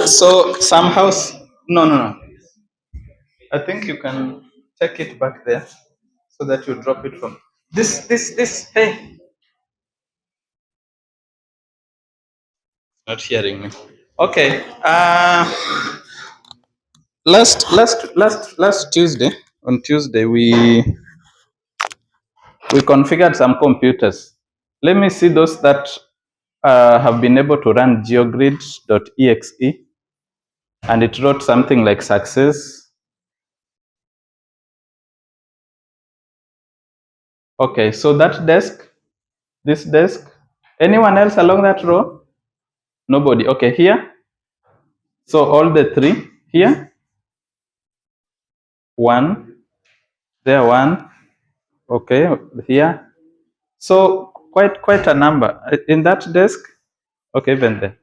So somehow, no. I think you can take it back there so that you drop it from this. Hey, not hearing me. Okay. Last Tuesday, on Tuesday, we configured some computers. Let me see those that have been able to run geogrid.exe, and it wrote something like success. Okay, so that desk, this desk, anyone else along that row? Nobody. Okay, here. So all the three here. One, there one. Okay, here. So quite a number in that desk. Okay, even there.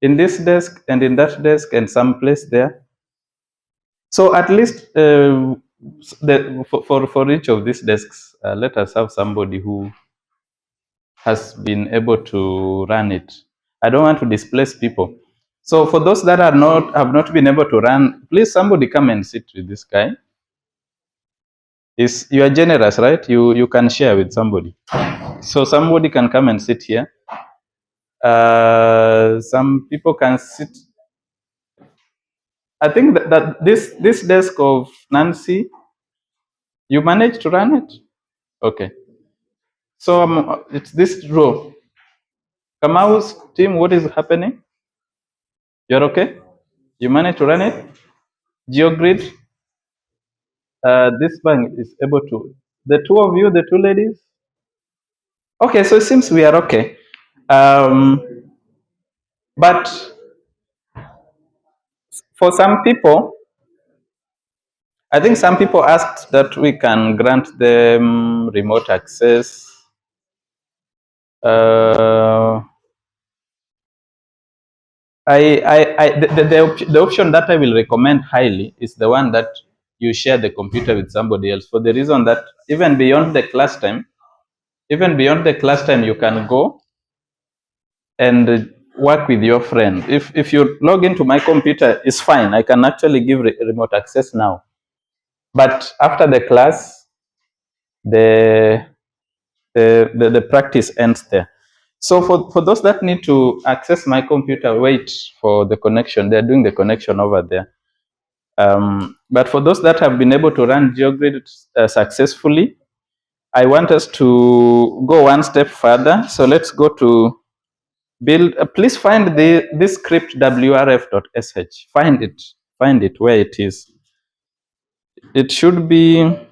In this desk and in that desk and someplace there. So at least for each of these desks, let us have somebody who has been able to run it. I don't want to displace people. So for those that have not been able to run, please somebody come and sit with this guy. You are generous, right? You can share with somebody. So somebody can come and sit here. Some people can sit. I think that this desk of Nancy, you managed to run it? Okay. So it's this row. Kamau's team, what is happening? You're okay? You managed to run it? Geogrid, this bank is able to. The two of you, the two ladies? Okay, so it seems we are okay. But for some people, I think some people asked that we can grant them remote access. The option that I will recommend highly is the one that you share the computer with somebody else, for the reason that even beyond the class time, you can go and work with your friend. If you log into my computer, it's fine. I can actually give remote access now. But after the class, the practice ends there. So for those that need to access my computer, wait for the connection. They're doing the connection over there. But for those that have been able to run Geogrid successfully, I want us to go one step further. So let's go to build. Please find this script WRF.sh. Find it where it is. It should be.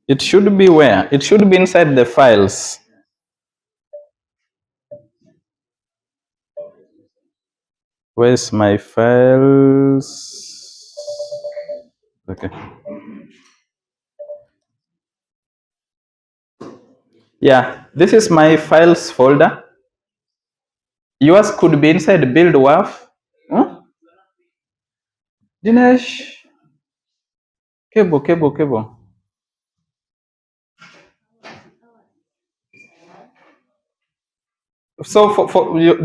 It should be where? It should be inside the files. Where's my files? Okay. Yeah, this is my files folder. Yours could be inside build WRF. Huh? Dinesh. Cable. So for you,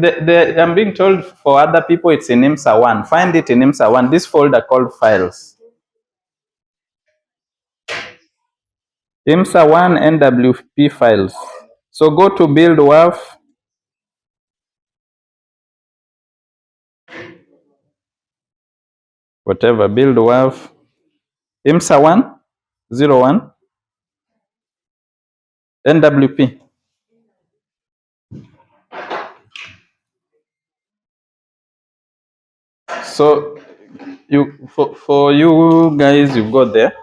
I'm being told for other people it's in IMSA 1. Find it in IMSA 1. This folder called files. IMSA 1 NWP files. So go to build WRF. Whatever, build WRF. IMSA 1, 01, NWP. So for you guys, you go there.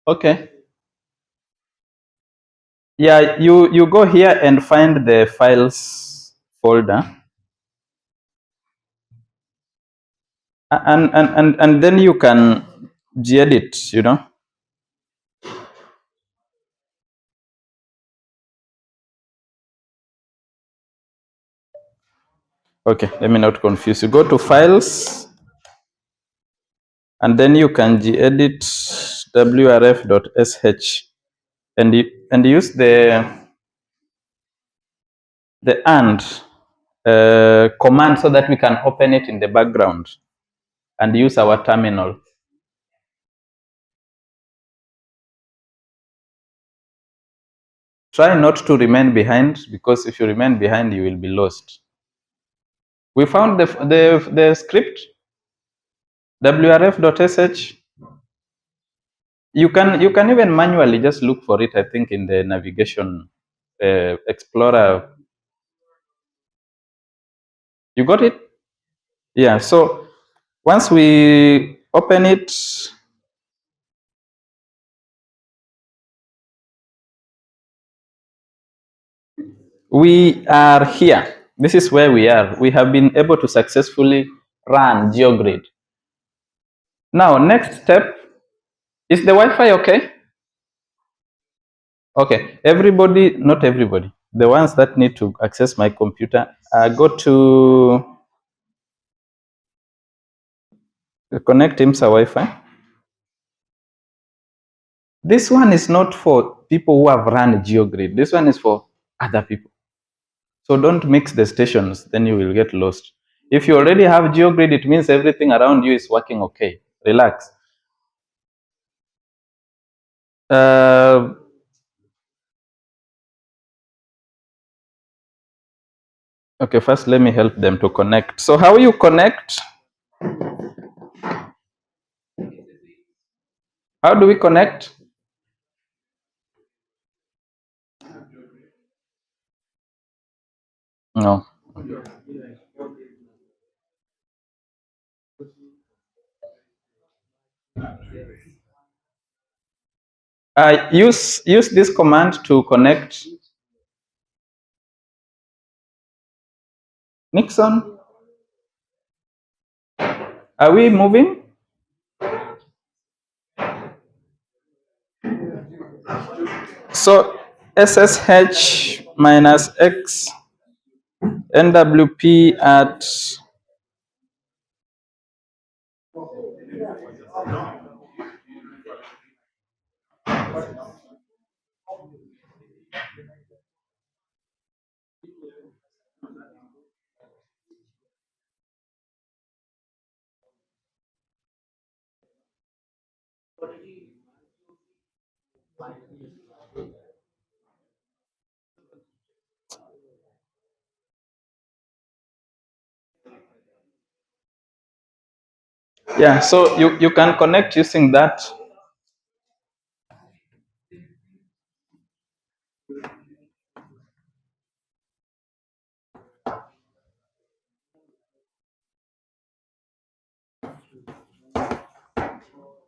Okay. Yeah, you go here and find the files folder, and then you can gedit, you know. Okay, let me not confuse you. Go to files, and then you can gedit WRF.sh, and use the and command so that we can open it in the background and use our terminal. Try not to remain behind, because if you remain behind, you will be lost. We found the script WRF.sh. You can even manually just look for it. I think in the navigation explorer. You got it? Yeah. So once we open it, we are here. This is where we are. We have been able to successfully run GeoGrid. Now, next step, is the Wi-Fi okay? Okay, everybody, not everybody, the ones that need to access my computer, go to connect IMSA Wi-Fi. This one is not for people who have run GeoGrid. This one is for other people. So don't mix the stations, then you will get lost. If you already have GeoGrid, it means everything around you is working okay. Relax. Okay, first let me help them to connect. So how you connect? How do we connect? No. Use this command to connect. Nixon, are we moving? So SSH minus X NWP at yeah, so you can connect using that.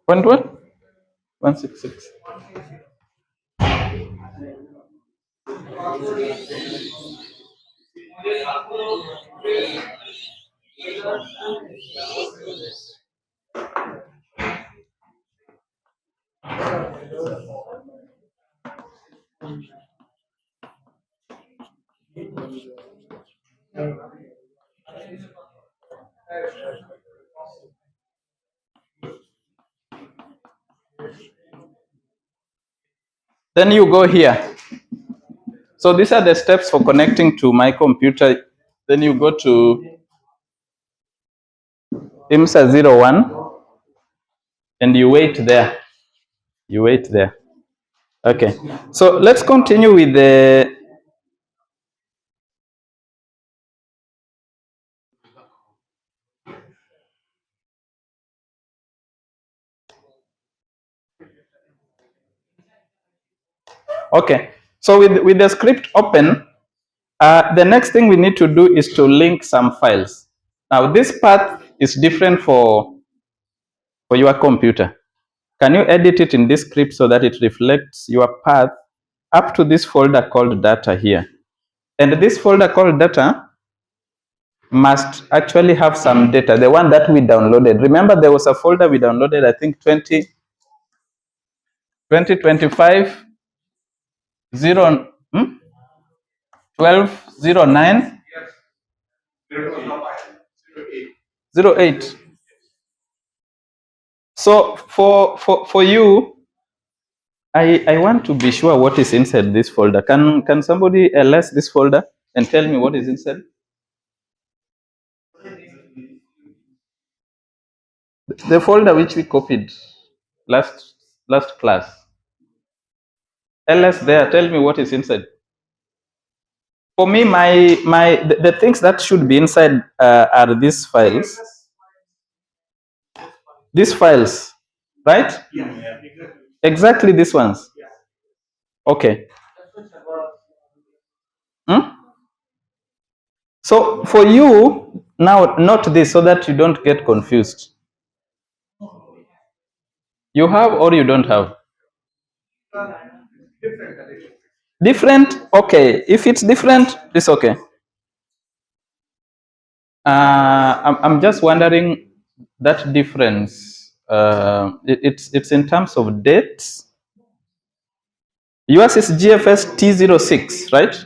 Point what? 166. Then you go here. So these are the steps for connecting to my computer. Then you go to IMSA 01 and you wait there. You wait there. Okay. So let's continue with the okay. So with the script open, the next thing we need to do is to link some files. Now this path is different for your computer. Can you edit it in this script so that it reflects your path up to this folder called data here. And this folder called data must actually have some data, the one that we downloaded. Remember, there was a folder we downloaded, I think 2025 1209 08. So for you, I want to be sure what is inside this folder. Can somebody ls this folder and tell me what is inside? The folder which we copied last class. ls there, tell me what is inside. For me, the things that should be inside are these files. These files, right? Exactly these ones. Okay. So for you, now note this so that you don't get confused. You have or you don't have? Different? Okay. If it's different, it's okay. I'm just wondering that difference. It's in terms of dates. Yours is GFS T06, right?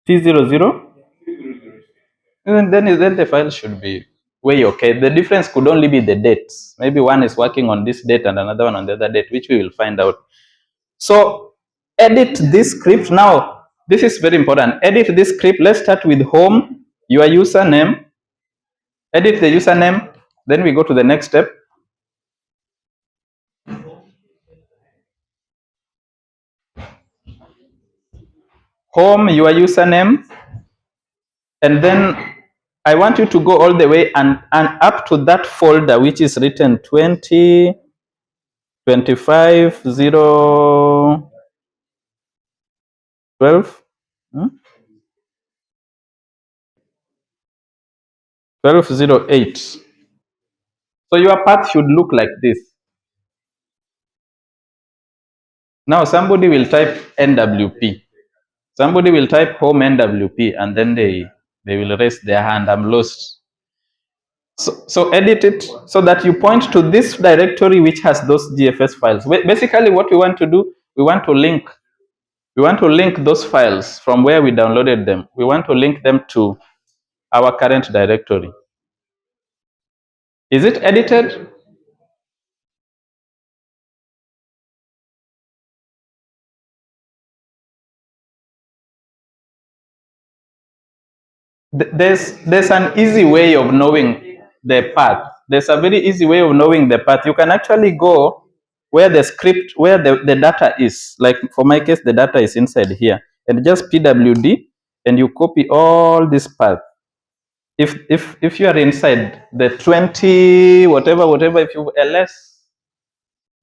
T00? And then the file should be way okay. The difference could only be the dates. Maybe one is working on this date and another one on the other date, which we will find out. So edit this script. Now, this is very important. Edit this script. Let's start with home, your username. Edit the username. Then we go to the next step. Home, your username. And then I want you to go all the way and up to that folder which is written 2025 0 12 1208. So your path should look like this. Now somebody will type NWP. Somebody will type home NWP and then they will raise their hand. I'm lost. So edit it so that you point to this directory which has those GFS files. Basically what we want to do, we want to link those files from where we downloaded them. We want to link them to our current directory. Is it edited? There's an easy way of knowing the path. There's a very easy way of knowing the path. You can actually go where the script, where the data is. Like for my case, the data is inside here. And just pwd, and you copy all this path. If you are inside the 20, whatever, if you ls,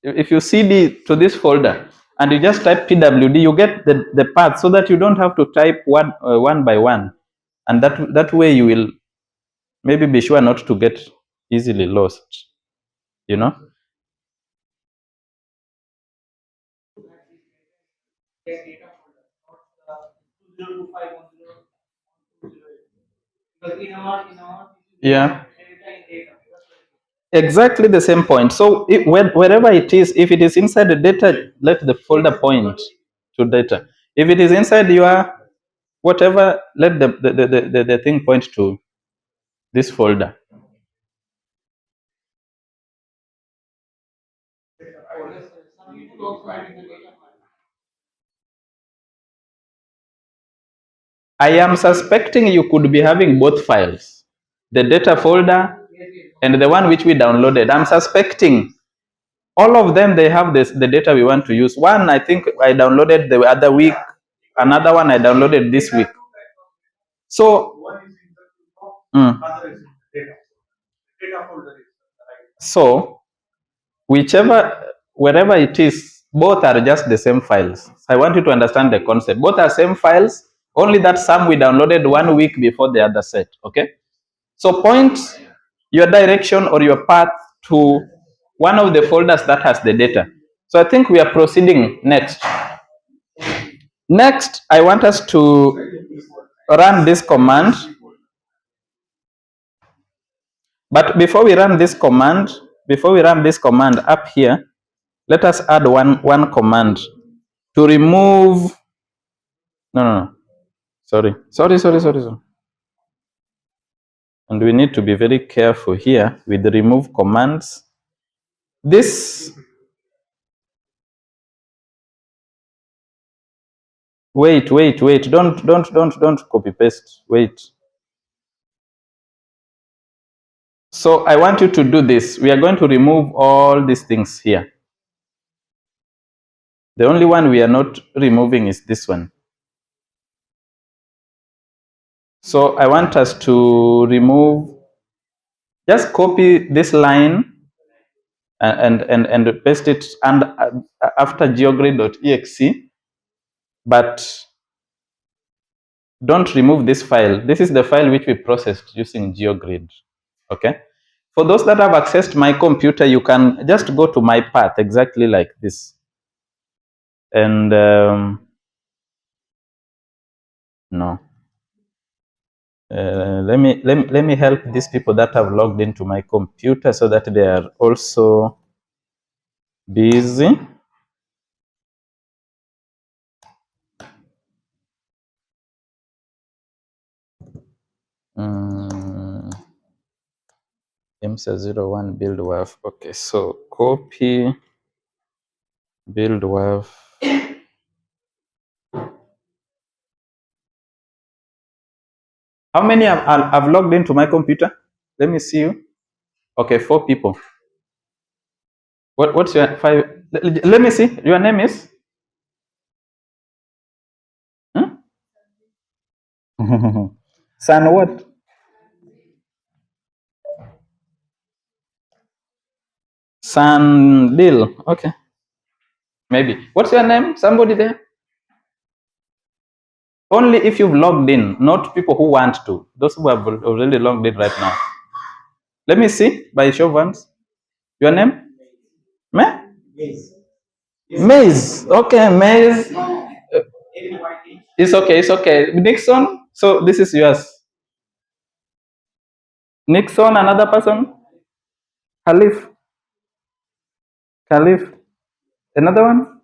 if you cd to this folder, and you just type pwd, you get the path so that you don't have to type one by one. And that way you will maybe be sure not to get easily lost, you know. Yeah, exactly the same point. So wherever it is, if it is inside the data, let the folder point to data. If it is inside your whatever, let the thing point to this folder. I am suspecting you could be having both files, the data folder and the one which we downloaded. I'm suspecting all of them, they have the data we want to use. One, I think I downloaded the other week. Another one I downloaded this week. So, so wherever it is, both are just the same files. I want you to understand the concept. Both are same files, only that some we downloaded 1 week before the other set. Okay. So point your direction or your path to one of the folders that has the data. So I think we are proceeding next. Next, I want us to run this command. But before we run this command up here, let us add one command to remove. No. Sorry. And we need to be very careful here with the remove commands. This, wait, don't copy paste, wait. So I want you to do this. We are going to remove all these things here. The only one we are not removing is this one. So I want us to remove, just copy this line and paste it after geogrid.exe, but don't remove this file. This is the file which we processed using GeoGrid. Okay. For those that have accessed my computer, you can just go to my path exactly like this. And no. Let me help these people that have logged into my computer so that they are also busy. IMSA 01 build WRF. Okay, so copy build WRF. How many have logged into my computer? Let me see you. Okay, 4 people. What's your 5? Let me see. Your name is? San what? San Lil. Okay. Maybe. What's your name? Somebody there? Only if you've logged in, not people who want to. Those who have already logged in right now. Let me see by show of hands. Your name? Me? Maze. Okay, Maze. It's okay. Nixon. So this is yours. Nixon, another person. Khalif. Another one.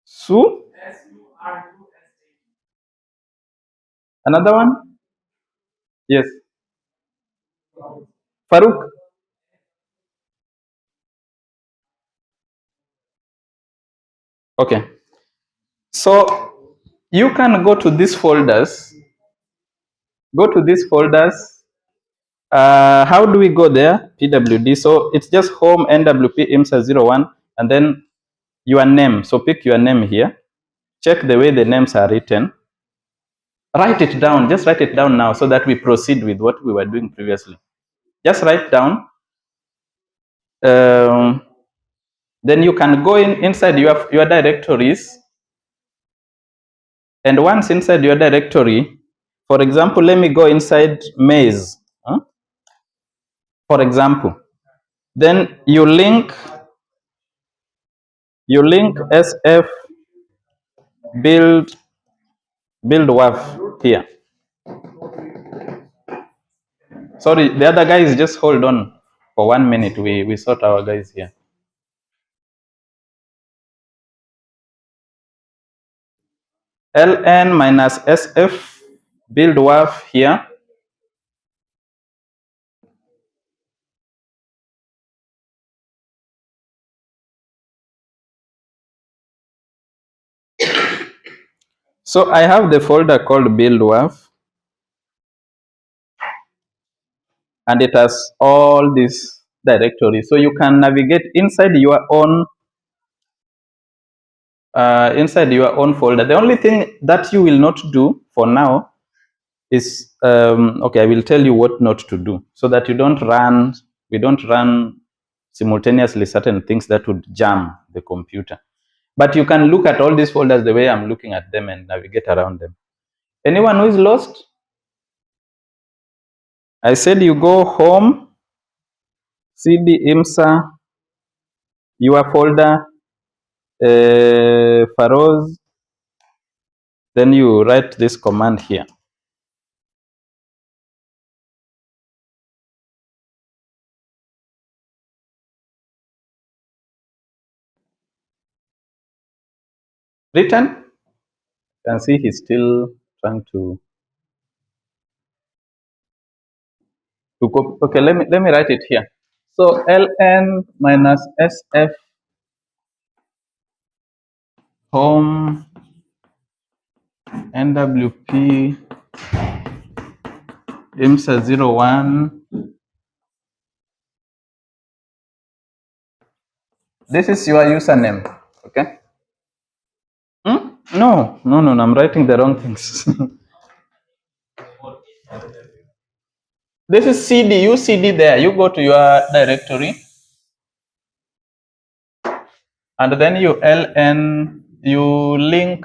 Su. Another one. Yes. Farouk. Okay. So you can go to these folders. How do we go there? PWD. So it's just home NWP IMSA 01 and then your name. So pick your name here. Check the way the names are written. Write it down. Just write it down now so that we proceed with what we were doing previously. Just write down. Then you can go inside your directories. And once inside your directory, for example, let me go inside maze. For example, then you link SF build WRF here. Sorry, the other guys, just hold on for 1 minute. We sort our guys here. LN minus SF build WRF here. So I have the folder called build WRF, and it has all these directories. So you can navigate inside your own folder. The only thing that you will not do for now is okay, I will tell you what not to do so that we don't run simultaneously certain things that would jam the computer. But you can look at all these folders the way I'm looking at them and navigate around them. Anyone who is lost? I said you go home cd IMSA, your folder, Faroz, then you write this command here. Written. You can see he's still trying to copy. Okay, let me write it here. So ln minus sf home nwp IMSA 01. This is your username. Okay. No, I'm writing the wrong things. This is cd. You cd there. You go to your directory, and then you ln. You link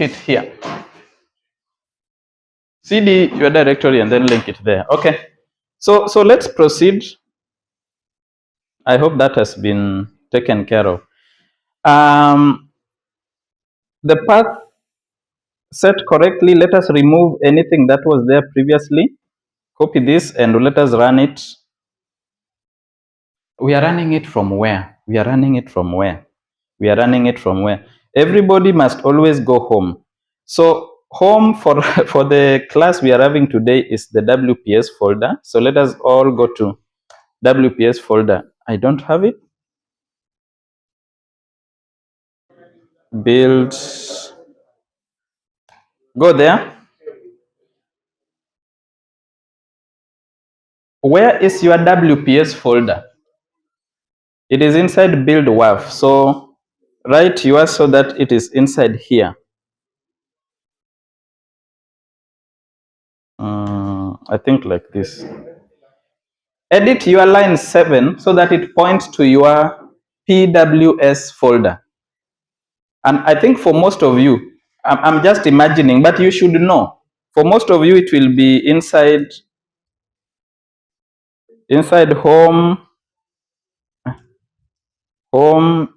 it here. cd your directory and then link it there. Okay. So let's proceed. I hope that has been taken care of. The path set correctly. Let us remove anything that was there previously. Copy this and let us run it. We are running it from where? We are running it from where? We are running it from where? Everybody must always go home. So home for, for the class we are having today is the WPS folder. So let us all go to WPS folder. I don't have it. Build. Go there. Where is your WPS folder? It is inside build WRF. So write yours so that it is inside here. I think like this. Edit your line 7 so that it points to your PWS folder. And I think for most of you, I'm just imagining, but you should know. For most of you, it will be inside home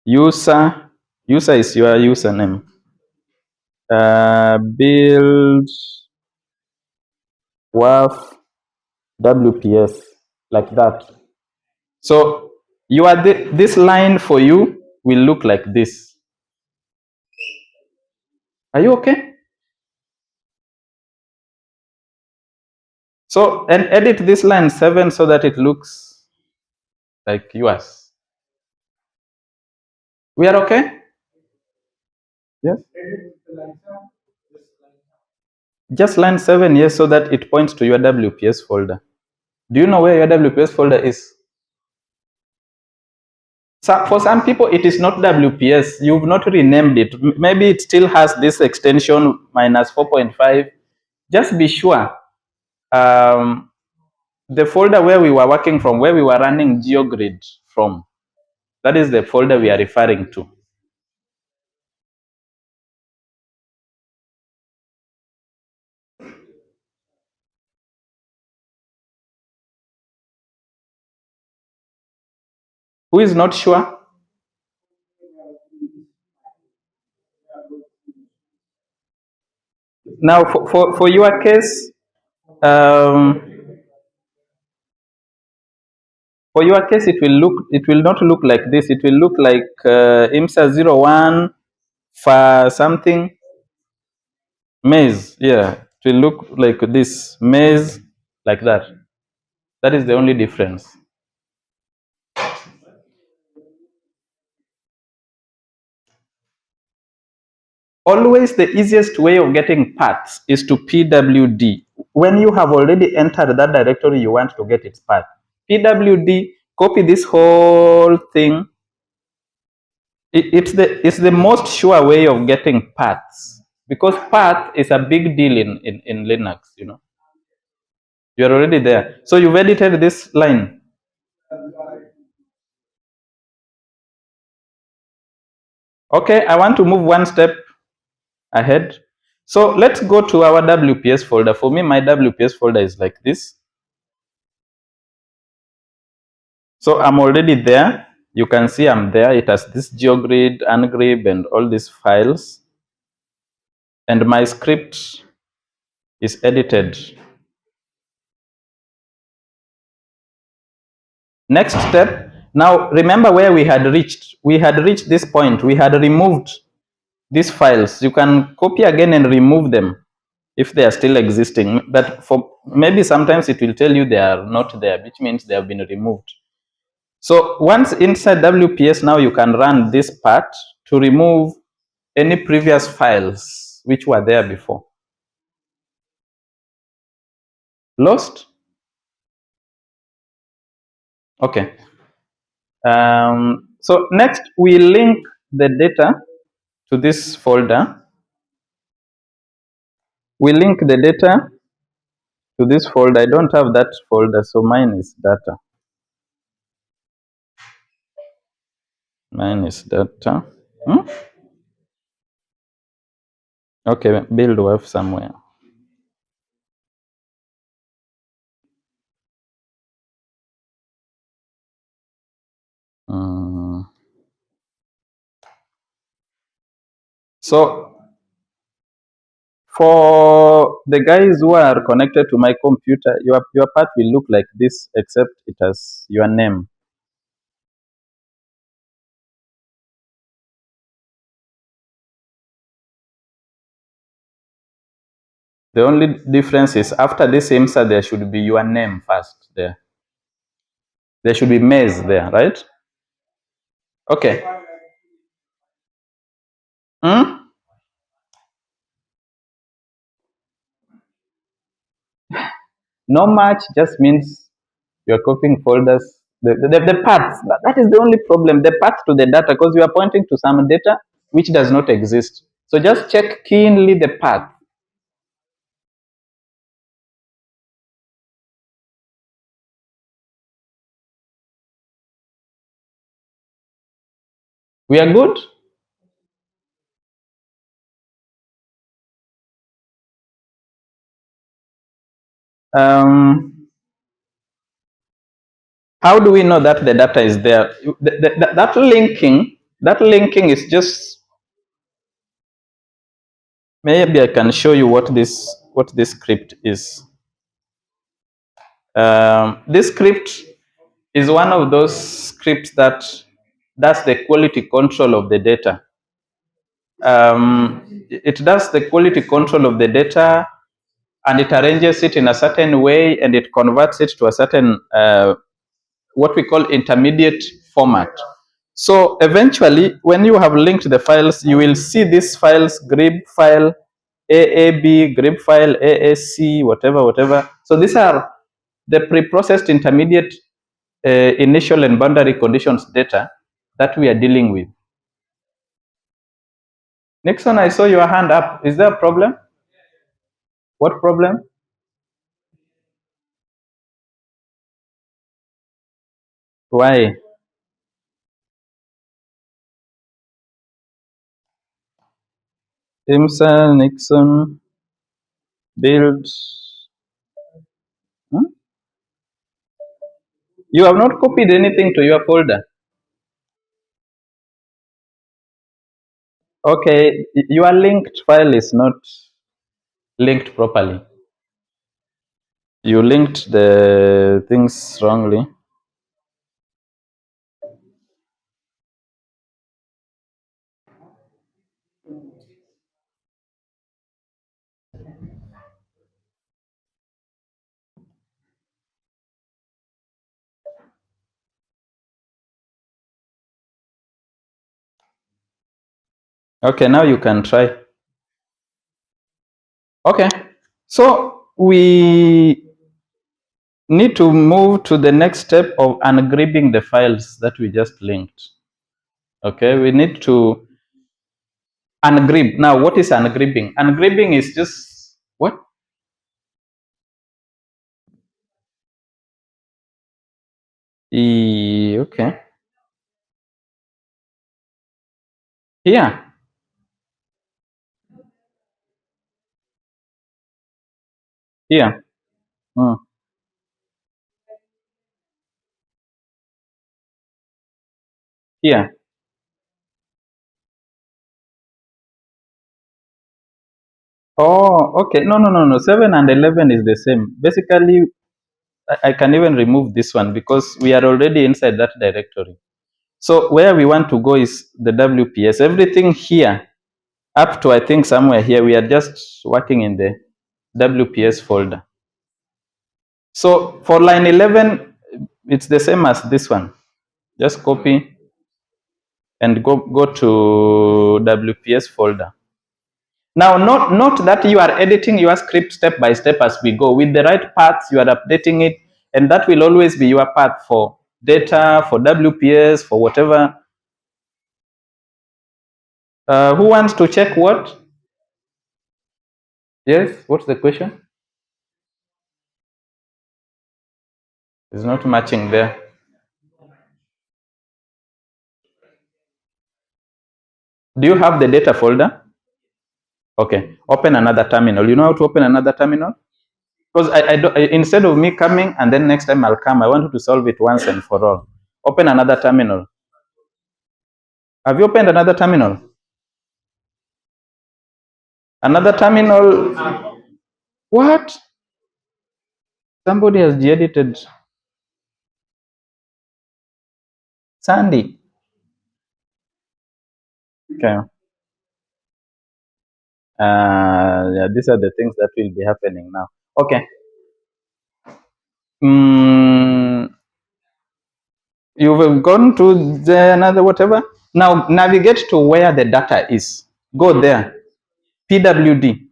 user is your username. Build WRF WPS like that. So this line for you will look like this. Are you okay? So and edit this line 7 so that it looks like yours. We are okay? Yes. Just line 7, yes, so that it points to your WPS folder. Do you know where your WPS folder is? So for some people, it is not WPS. You've not renamed it. Maybe it still has this extension minus 4.5. Just be sure. The folder where we were working from, where we were running Geogrid from, that is the folder we are referring to. Who is not sure? Now, for your case, for your case, it will not look like this. It will look like IMSA 01 for something maze. Yeah, it will look like this maze, like that. That is the only difference. Always the easiest way of getting paths is to pwd. When you have already entered that directory you want to get its path, pwd, copy this whole thing. It's the most sure way of getting paths, because path is a big deal in Linux. You know, you're already there. So you've edited this line. Okay, I want to move one step ahead. So let's go to our WPS folder. For me, my WPS folder is like this. So I'm already there. You can see I'm there. It has this Geogrid, Ungrib, and all these files. And my script is edited. Next step. Now remember where we had reached. We had reached this point. We had removed these files. You can copy again and remove them if they are still existing. But for maybe sometimes it will tell you they are not there, which means they have been removed. So once inside WPS, now you can run this part to remove any previous files which were there before. Lost? Okay. So next we link the data to this folder. We link the data to this folder. I don't have that folder, so mine is data. Mine is data. Okay, build WRF somewhere. So for the guys who are connected to my computer, your part will look like this, except it has your name. The only difference is after this IMSA, there should be your name first there. There should be maize there, right? Okay. No match just means you're copying folders. The paths, that is the only problem. The path to the data, because you are pointing to some data which does not exist. So just check keenly the path. We are good? Um, how do we know that the data is there? That linking is just, maybe I can show you what this script is. This script is one of those scripts that's the quality control of the data. It does the quality control of the data, and it arranges it in a certain way, and it converts it to a certain what we call intermediate format. So eventually, when you have linked the files, you will see these files: grib file, AAB, grib file, AAC, whatever. So these are the pre-processed intermediate initial and boundary conditions data that we are dealing with. Nixon, I saw your hand up. Is there a problem? What problem? Why? IMSA, Nixon, build. Hmm? You have not copied anything to your folder. Okay, your linked file is not linked properly. You linked the things wrongly. Okay, now you can try. Okay, so we need to move to the next step of ungribbing the files that we just linked. Okay, we need to ungrib. Now, what is ungribbing? Ungribbing is just what? Okay. Here. Here. Hmm. Here. Oh, okay. No, no, no, no. 7 and 11 is the same. Basically, I can even remove this one because we are already inside that directory. So where we want to go is the WPS. Everything here, up to I think somewhere here, we are just working in the WPS folder. So for line 11, it's the same as this one. Just copy and go to WPS folder. Now, note that you are editing your script step by step as we go. With the right path, you are updating it, and that will always be your path for data, for WPS, for whatever. Who wants to check what? Yes, what's the question? It's not matching there. Do you have the data folder? Okay, open another terminal. You know how to open another terminal? Because instead of me coming and then next time I'll come, I want you to solve it once and for all. Open another terminal. Have you opened another terminal? Another terminal. What? Somebody has de-edited Sandy. Okay. Yeah, these are the things that will be happening now. Okay. You've gone to the another whatever. Now navigate to where the data is. Go there. PWD.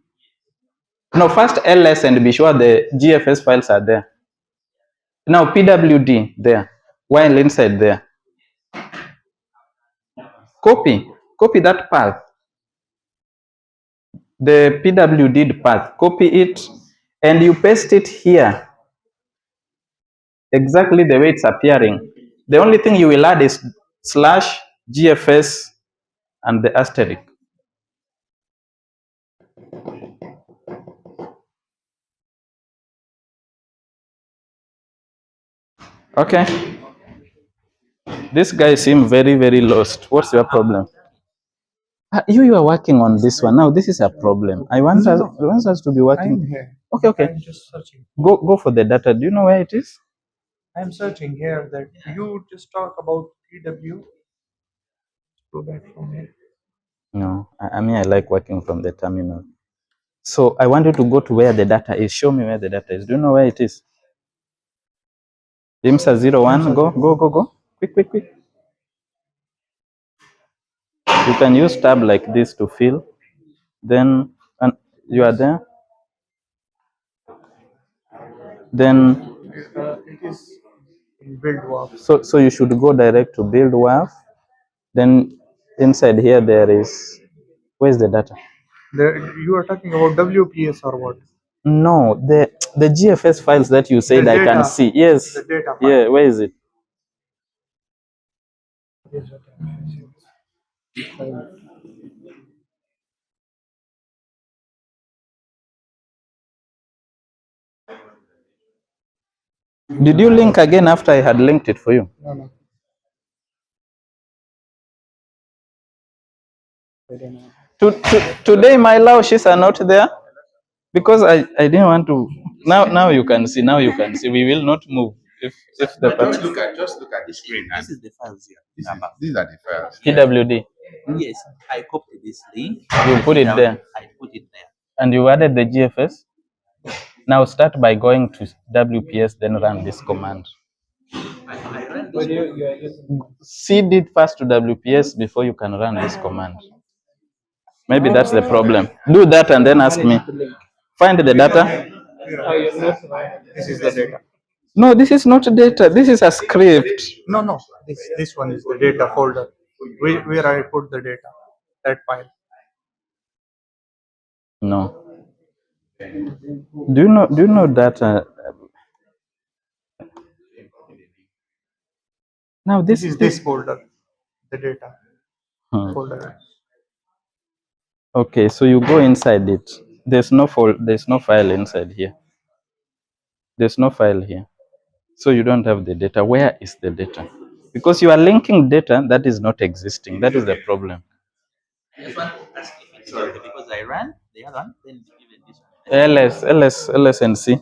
No, first LS and be sure the GFS files are there. Now PWD there. While inside there. Copy that path. The PWD path. Copy it and you paste it here. Exactly the way it's appearing. The only thing you will add is slash GFS and the asterisk. Okay. This guy seems very, very lost. What's your problem? You are working on this one. Now this is a problem. I want us to be working. Okay, okay. I'm just searching. Go for the data. Do you know where it is? I'm searching here that you just talk about PW. Go back from here. No, I mean I like working from the terminal. So I want you to go to where the data is. Show me where the data is. Do you know where it is? IMSA 01. Go. Quick. You can use tab like this to fill. Then and you are there. Then It is in build WRF. so you should go direct to build WRF. Then inside here there is, where's the data? You are talking about WPS or what? No, the GFS files that you said I can see. Yes. The data file. Yeah, where is it? Did you link again after I had linked it for you? No. Today my laushes are not there because I didn't want to. Now you can see. Now you can see. We will not move if the Just look at the screen. This is the files here. These are the files. PWD. Yes, I copied this link. You put it there. I put it there. And you added the GFS. Now start by going to WPS, then run this command. I ran this. Seed it first to WPS before you can run this command. Maybe that's the problem. Do that and then ask me. Find the data. This is the data. No, this is not data. This is a script. No. This one is the data folder. Where I put the data. That file. No. Do you know data? Now This is this folder. The data folder. Okay, so you go inside it. There's no file inside here. There's no file here. So you don't have the data. Where is the data? Because you are linking data that is not existing. That is the problem. This one, ask if it's okay because I ran the other one, then even this one. LS and C.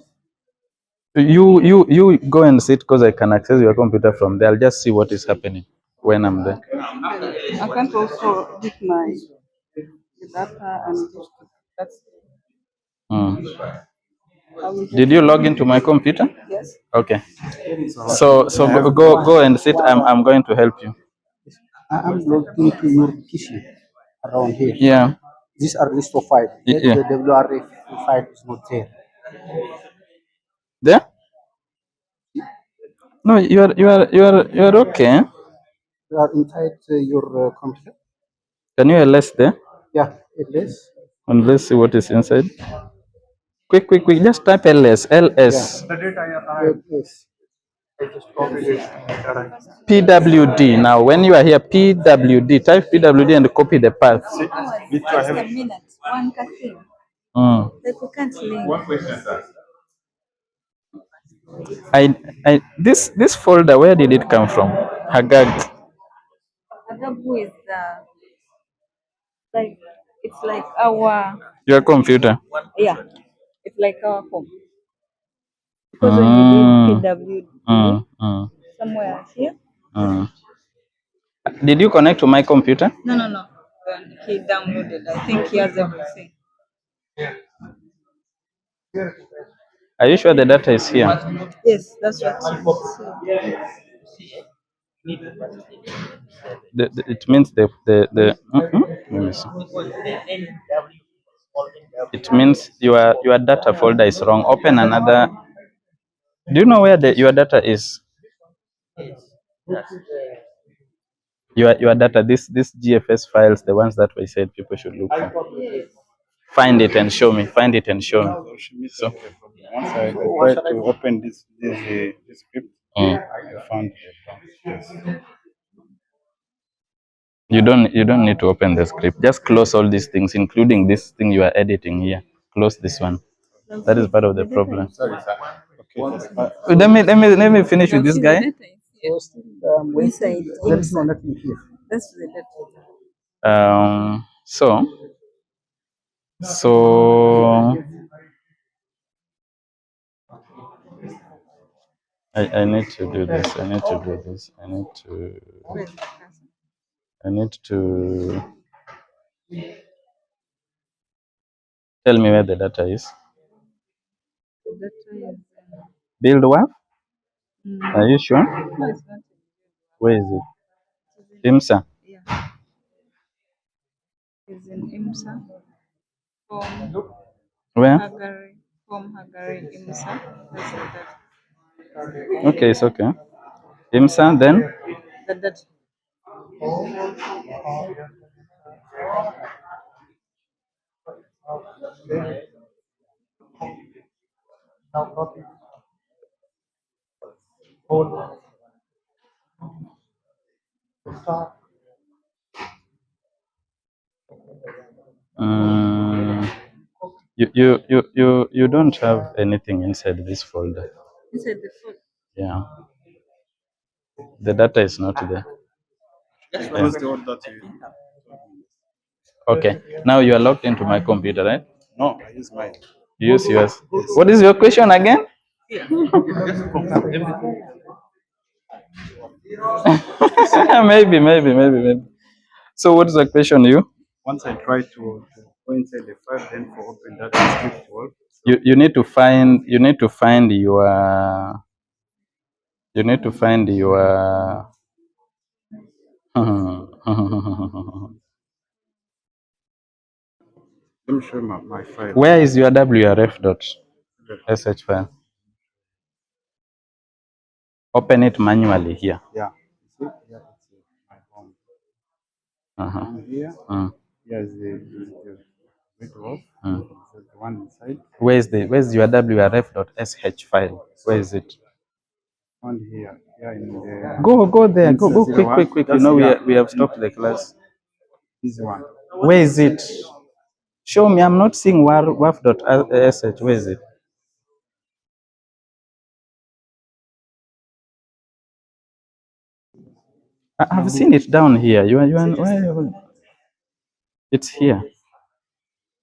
You go and sit because I can access your computer from there. I'll just see what is happening when I'm there. I can't also get my data and that's Did you log into my computer? yes. Okay. So go and sit. I'm going to help you. I'm logged into your PC around here. Yeah. These are list of files. Yeah. The WRF file is not there. There? No, you are okay. You are inside your computer. Can you LS there? Yeah, it is. And let's see what is inside. Quick. Just type LS. LS. The data arrived. Yes. I just copied it and it arrived. PWD. Now, when you are here, PWD, type PWD and copy the path. Just a minute. One thing. Mm. That we can't link. This folder, where did it come from? Hagag. Adabu is like it's like our Your computer. yeah. It's like our home. Because when you did PWD somewhere here. Did you connect to my computer? No. When he downloaded, I think he has everything. Are you sure the data is here? Yes, that's what It means the let me see. It means your data folder is wrong. Open another. Do you know where your data is? Your data, this GFS files, the ones that we said people should look for. Find it and show me. Find it and show me. So Once I tried to open this script, I found yes. you don't need to open the script. Just close all these things, including this thing you are editing here. Close this one. That is part of the problem. Sorry, sir. Okay. Let me finish with this guy. So still, inside. there is no nothing here. That's the data. So I need to do this. I need to tell me where the data is. The data is Build what? Are you sure? no, it's not. Where is it? IMSA. Yeah. It's in IMSA. From Where? Hagari IMSA. That's the data. Okay, it's okay. IMSA, then? The data. Now copy. Hold. Stop. You don't have anything inside this folder. Inside the folder. Yeah. The data is not there. Yeah. Okay. Now you are logged into my computer, right? No, I use mine. You use yours. What is your question again? maybe. So what is the question you? Once I try to go inside the file, then for open that script work. You need to find your Let me show you my file. where is your WRF.sh file? Open it manually here. Yeah. You see? Yeah, it's my home. And here, here's the network. The one inside. Where's your WRF.sh file? Where is it? And here. Here in the Go there. Go quick. You know we have stopped the class. This one. Where is it? Show me, I'm not seeing WRF.sh. Where is it? I've seen it down here. Where? It's here.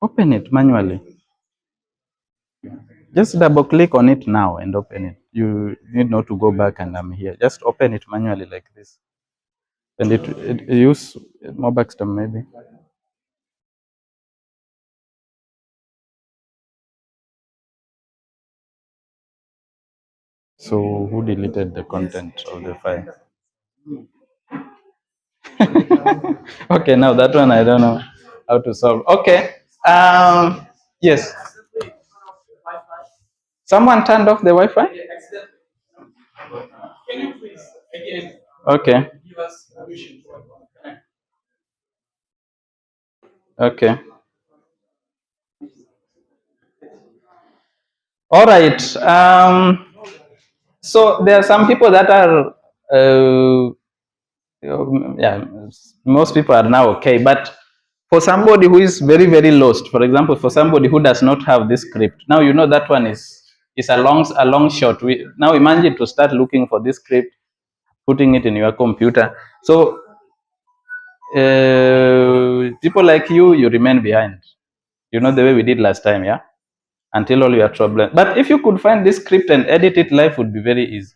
Open it manually. Just double click on it now and open it. You need not to go back and I'm here. Just open it manually like this. And it use Mobaxter maybe. So who deleted the content of the file? Okay, now that one I don't know how to solve. Okay. Yes. Someone turned off the Wi-Fi? Okay. Okay. All right. So there are some people that are, yeah, most people are now okay. But for somebody who is very, very lost, for example, for somebody who does not have this script, now you know that one is a long shot. Now imagine to start looking for this script, putting it in your computer. So people like you remain behind. You know the way we did last time, yeah? Until all your problems. But if you could find this script and edit it, life would be very easy.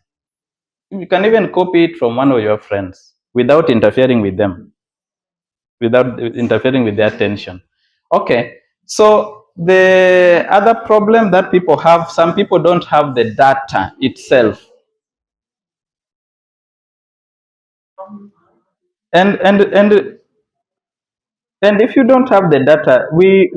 You can even copy it from one of your friends without interfering with them, without interfering with their attention. Okay, so the other problem that people have, some people don't have the data itself. And if you don't have the data, we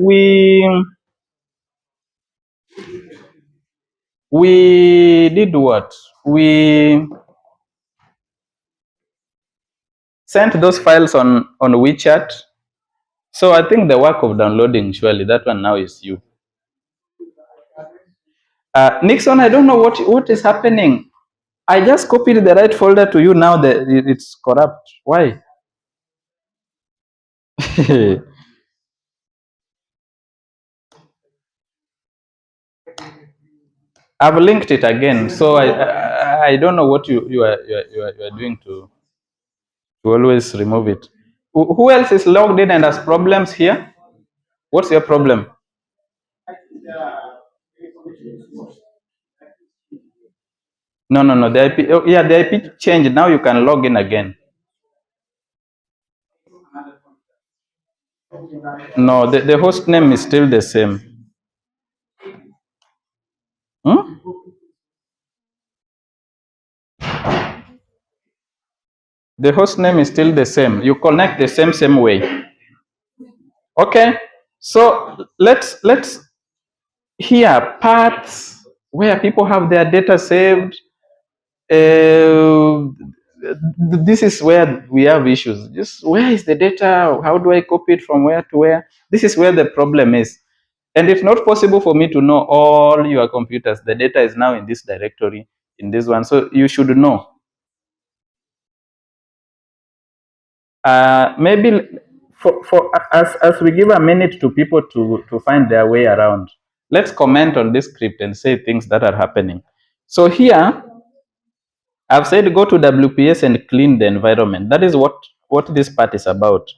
did what? We sent those files on WeChat. So I think the work of downloading, surely that one now is you. Nixon, I don't know what is happening. I just copied the right folder to you. Now that it's corrupt. Why? I've linked it again, so I don't know what you are doing to always remove it. Who else is logged in and has problems here? What's your problem? No. The IP. Oh, yeah, the IP changed. Now you can log in again. No, the host name is still the same. Hmm? The host name is still the same. You connect the same way. Okay. So let's here paths where people have their data saved. This is where we have issues. Just where is the data? How do I copy it from where to where? This is where the problem is. And it's not possible for me to know all your computers. The data is now in this directory, in this one. So you should know. Maybe as we give a minute to people to find their way around, let's comment on this script and say things that are happening. So here, I've said go to WPS and clean the environment. That is what this part is about.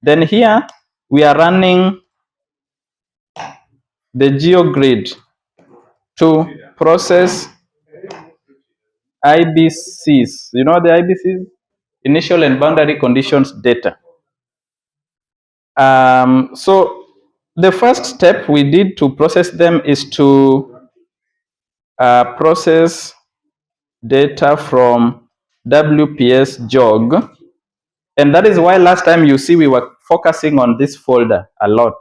Then here, we are running the Geogrid to process IBCs. You know the IBCs? Initial and boundary conditions data. So the first step we did to process them is to process data from WPS jog. And that is why last time you see we were focusing on this folder a lot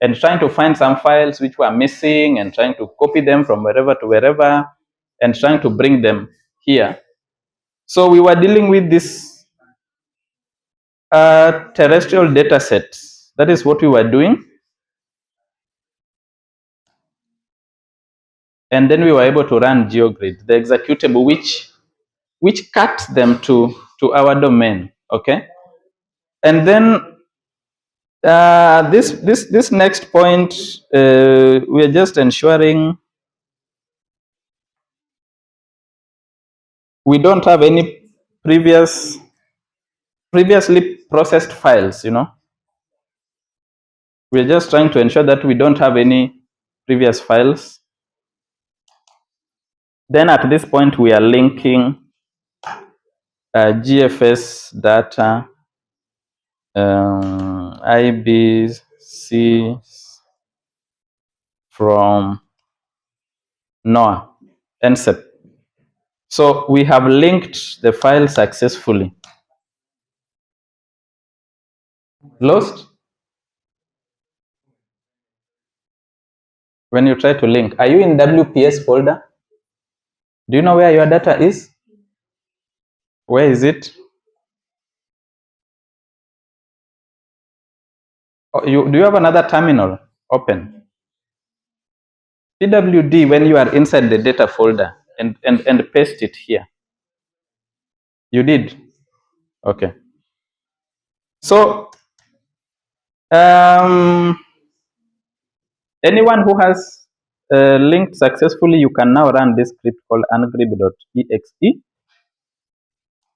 and trying to find some files which were missing and trying to copy them from wherever to wherever and trying to bring them here. So we were dealing with this terrestrial data sets. That is what we were doing. And then we were able to run Geogrid, the executable, which cuts them to our domain. Okay. And then This next point, we are just ensuring we don't have any previously processed files. We're just trying to ensure that we don't have any previous files. Then at this point, we are linking GFS data, IBC from NUIST-IMSA. So we have linked the file successfully. Lost? When you try to link, are you in WPS folder? Do you know where your data is? Where is it? Oh, do you have another terminal open? PWD when you are inside the data folder and paste it here. You did? Okay. So anyone who has linked successfully, you can now run this script called ungrib.exe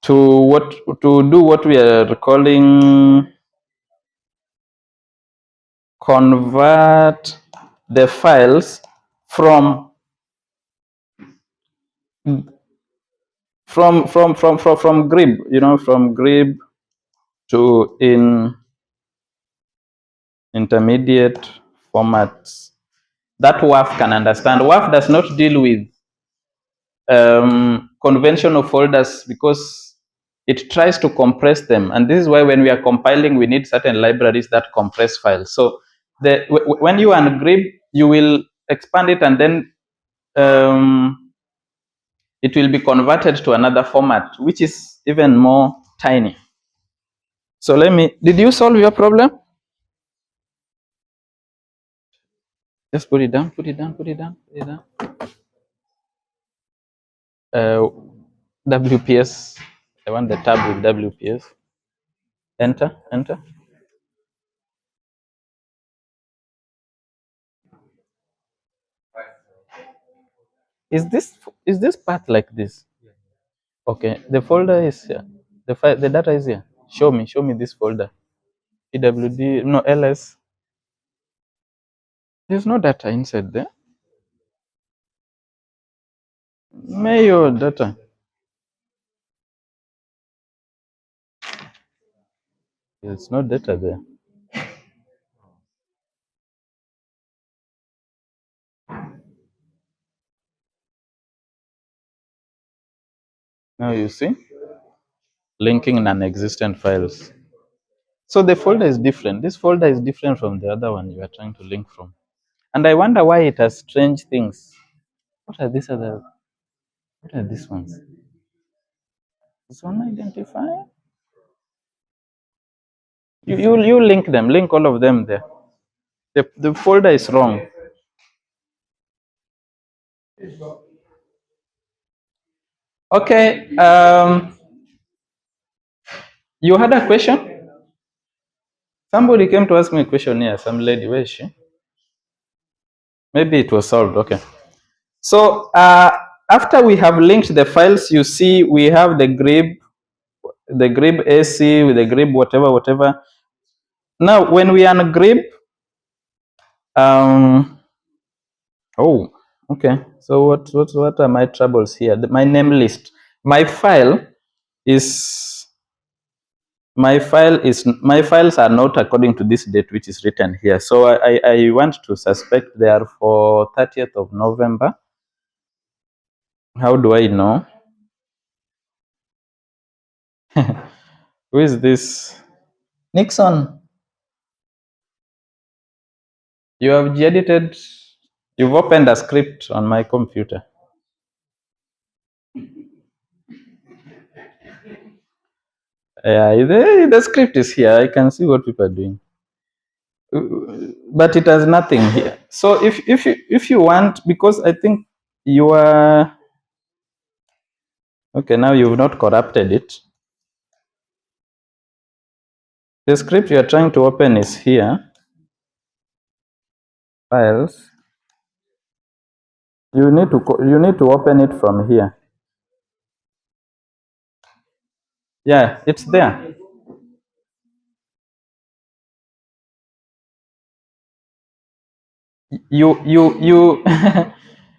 to do what we are calling convert the files from grib, from grib to intermediate formats that WRF can understand. WRF does not deal with conventional folders because it tries to compress them, and this is why when we are compiling, we need certain libraries that compress files. So when you ungrib, you will expand it, and then it will be converted to another format, which is even more tiny. So did you solve your problem? Just put it down, put it down, put it down, put it down. WPS, I want the tab with WPS. Enter, enter. Is this part like this? Okay, the folder is here. The data is here. Show me this folder. PWD, no, LS. There's no data inside there. Mayo data. There's no data there. Now you see? Linking non-existent files. So the folder is different. This folder is different from the other one you are trying to link from. And I wonder why it has strange things. What are these ones? This one identifier? You link them, link all of them there. The folder is wrong. Okay. You had a question? Somebody came to ask me a question here. Some lady, where is she? Maybe it was solved. Okay. So after we have linked the files, you see we have the grib AC with the grib whatever. Now when we ungrib, oh, okay. So what are my troubles here? My name list. My files are not according to this date which is written here. So I want to suspect they are for 30th of November. How do I know? Who is this? Nixon. You have edited. You've opened a script on my computer. Yeah, the script is here. I can see what people are doing, but it has nothing here. So if you want, because I think you are okay now, you've not corrupted it. The script you are trying to open is here. Files. You need to open it from here. Yeah, it's there. You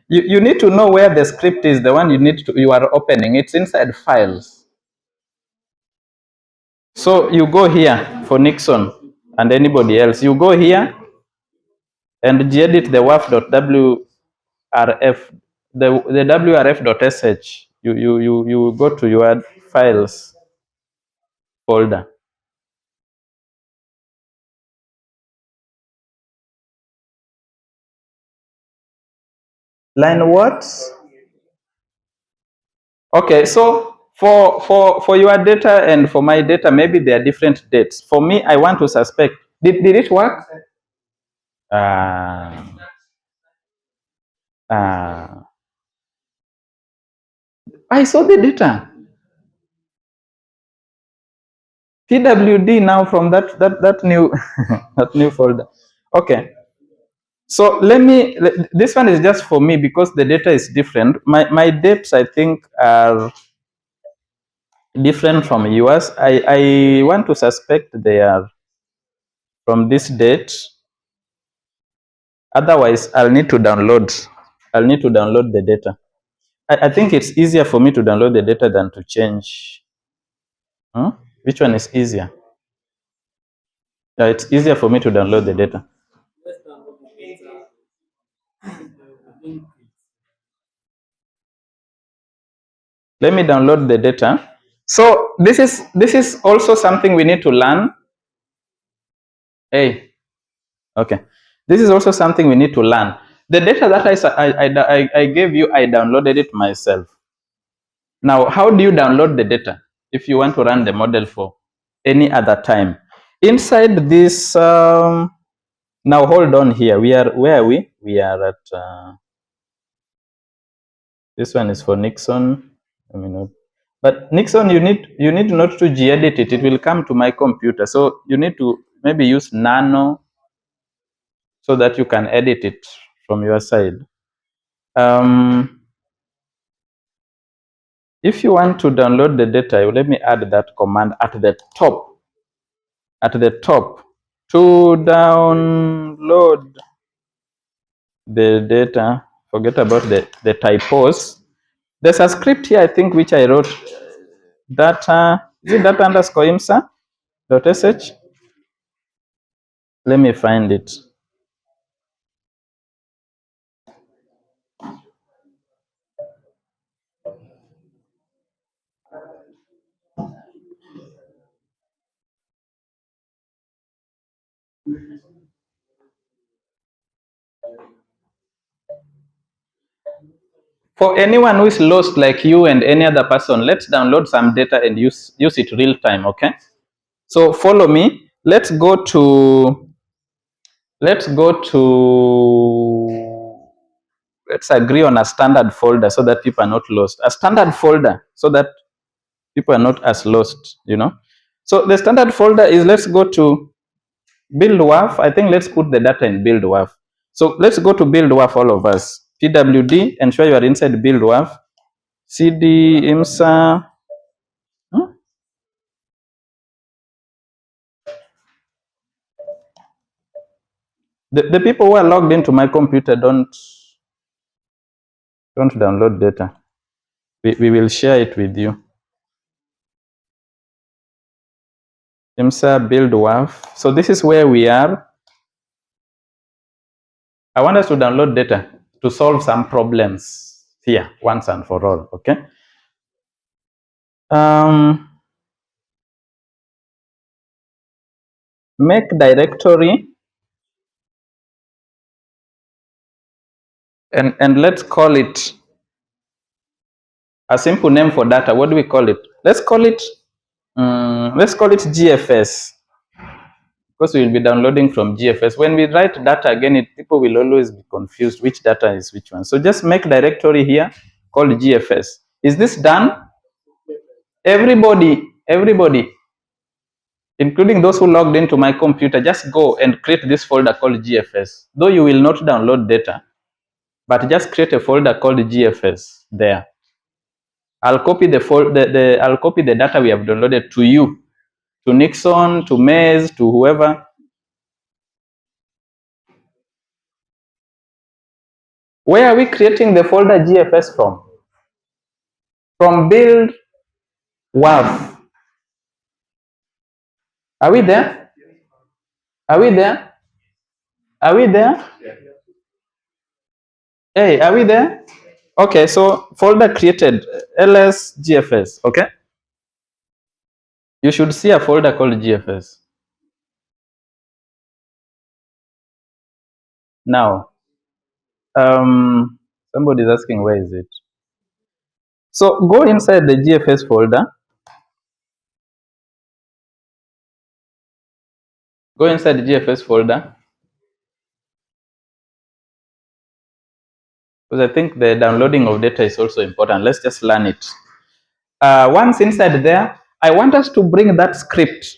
you need to know where the script is, the one you are opening. It's inside files. So you go here for Nixon and anybody else. You go here and gedit the WRF, the WRF.sh. You go to your files folder. Line what? Okay, so for your data and for my data, maybe they are different dates. For me, I want to suspect. Did it work? I saw the data. PWD now from that new that new folder. Okay. So this one is just for me because the data is different. My dates, I think, are different from yours. I want to suspect they are from this date. Otherwise, I'll need to download the data. I think it's easier for me to download the data than to change. Which one is easier? Yeah, it's easier for me to download the data. Let me download the data. So this is also something we need to learn. Hey, okay. This is also something we need to learn. The data that I gave you, I downloaded it myself. Now, how do you download the data if you want to run the model for any other time? Inside this, now hold on here. Where are we? We are at, this one is for Nixon. Let me know. But Nixon, you need not to gedit it. It will come to my computer. So you need to maybe use Nano so that you can edit it from your side. If you want to download the data, let me add that command at the top. At the top to download the data. Forget about the typos. There's a script here, I think, which I wrote. Data, is it data underscore IMSA.sh? Let me find it. For anyone who is lost like you and any other person, let's download some data and use it real time, okay? So follow me. Let's agree on a standard folder so that people are not lost. A standard folder so that people are not as lost, you know. So the standard folder is, let's go to build WRF. I think let's put the data in build WRF. So let's go to build WRF, all of us. PWD, ensure you are inside build WRF. CD IMSA. The people who are logged into my computer don't download data. We will share it with you. IMSA build WRF. So this is where we are. I want us to download data to solve some problems here once and for all, okay? Make directory and let's call it a simple name for data. What do we call it? Let's call it GFS, because we will be downloading from GFS. When we write data again, people will always be confused which data is which one. So just make directory here called GFS. Is this done? Everybody, including those who logged into my computer, just go and create this folder called GFS. Though you will not download data, but just create a folder called GFS there. I'll copy I'll copy the data we have downloaded to you, to Nixon, to Maze, to whoever. Where are we creating the folder GFS from? From build WRF. Are we there? Are we there? Are we there? Hey, are we there? Okay, so folder created, ls GFS, okay? You should see a folder called GFS. Now, somebody is asking where is it? So go inside the GFS folder. Go inside the GFS folder. Because I think the downloading of data is also important. Let's just learn it. Once inside there, I want us to bring that script.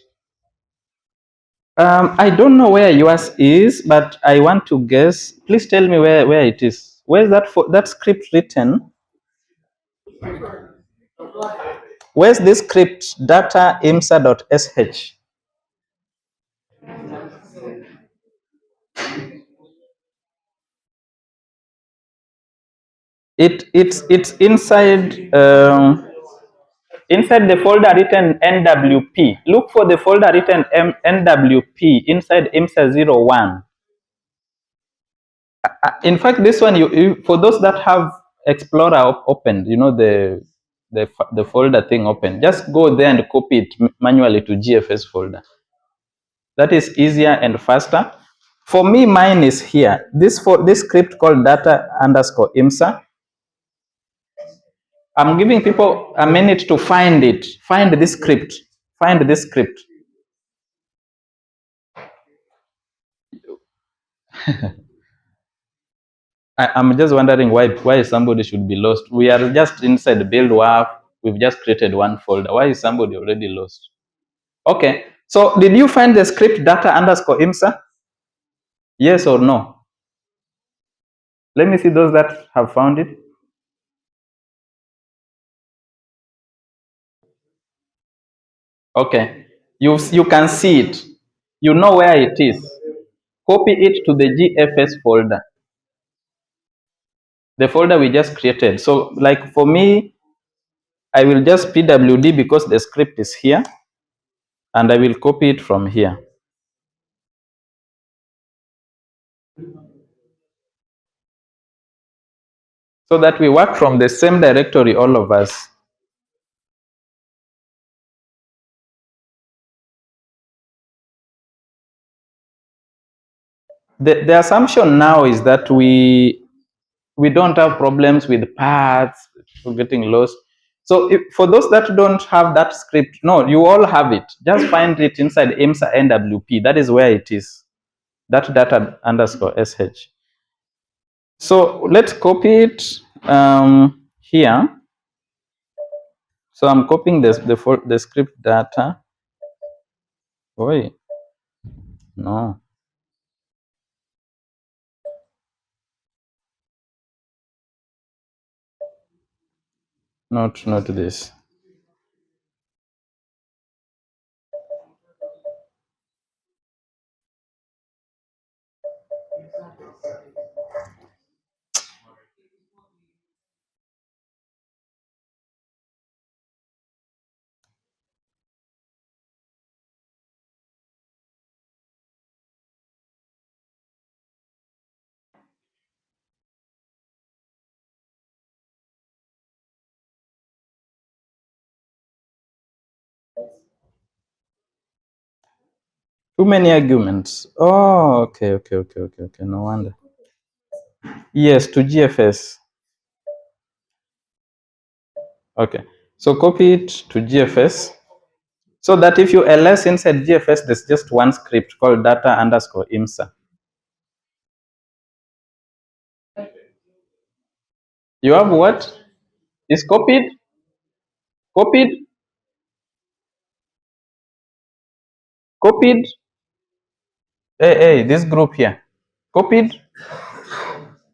I don't know where yours is, but I want to guess. Please tell me where it is. Where is that script written? Where's this script? Data.imsa.sh. It's inside inside the folder written NWP. Look for the folder written NWP inside IMSA 01. In fact, this one for those that have Explorer opened, you know the folder thing open. Just go there and copy it manually to GFS folder. That is easier and faster. For me, mine is here. This script called data_IMSA. I'm giving people a minute to find it. Find this script. Find this script. I'm just wondering why somebody should be lost. We are just inside build WRF. We've just created one folder. Why is somebody already lost? Okay. So did you find the script data_IMSA? Yes or no? Let me see those that have found it. Okay. You can see it. You know where it is. Copy it to the GFS folder. The folder we just created. So like for me, I will just pwd because the script is here, and I will copy it from here. So that we work from the same directory, all of us. The assumption now is that we don't have problems with paths, getting lost. So for those that don't have that script, no, you all have it. Just find it inside IMSA NWP. That is where it is. That data_sh. So let's copy it here. So I'm copying the script data. Wait, no. Not this. Too many arguments. Oh, okay. No wonder. Yes, to GFS. Okay. So copy it to GFS. So that if you ls inside GFS, there's just one script called data_IMSA. You have what? Is copied? Copied? Copied. Hey, this group here. Copied?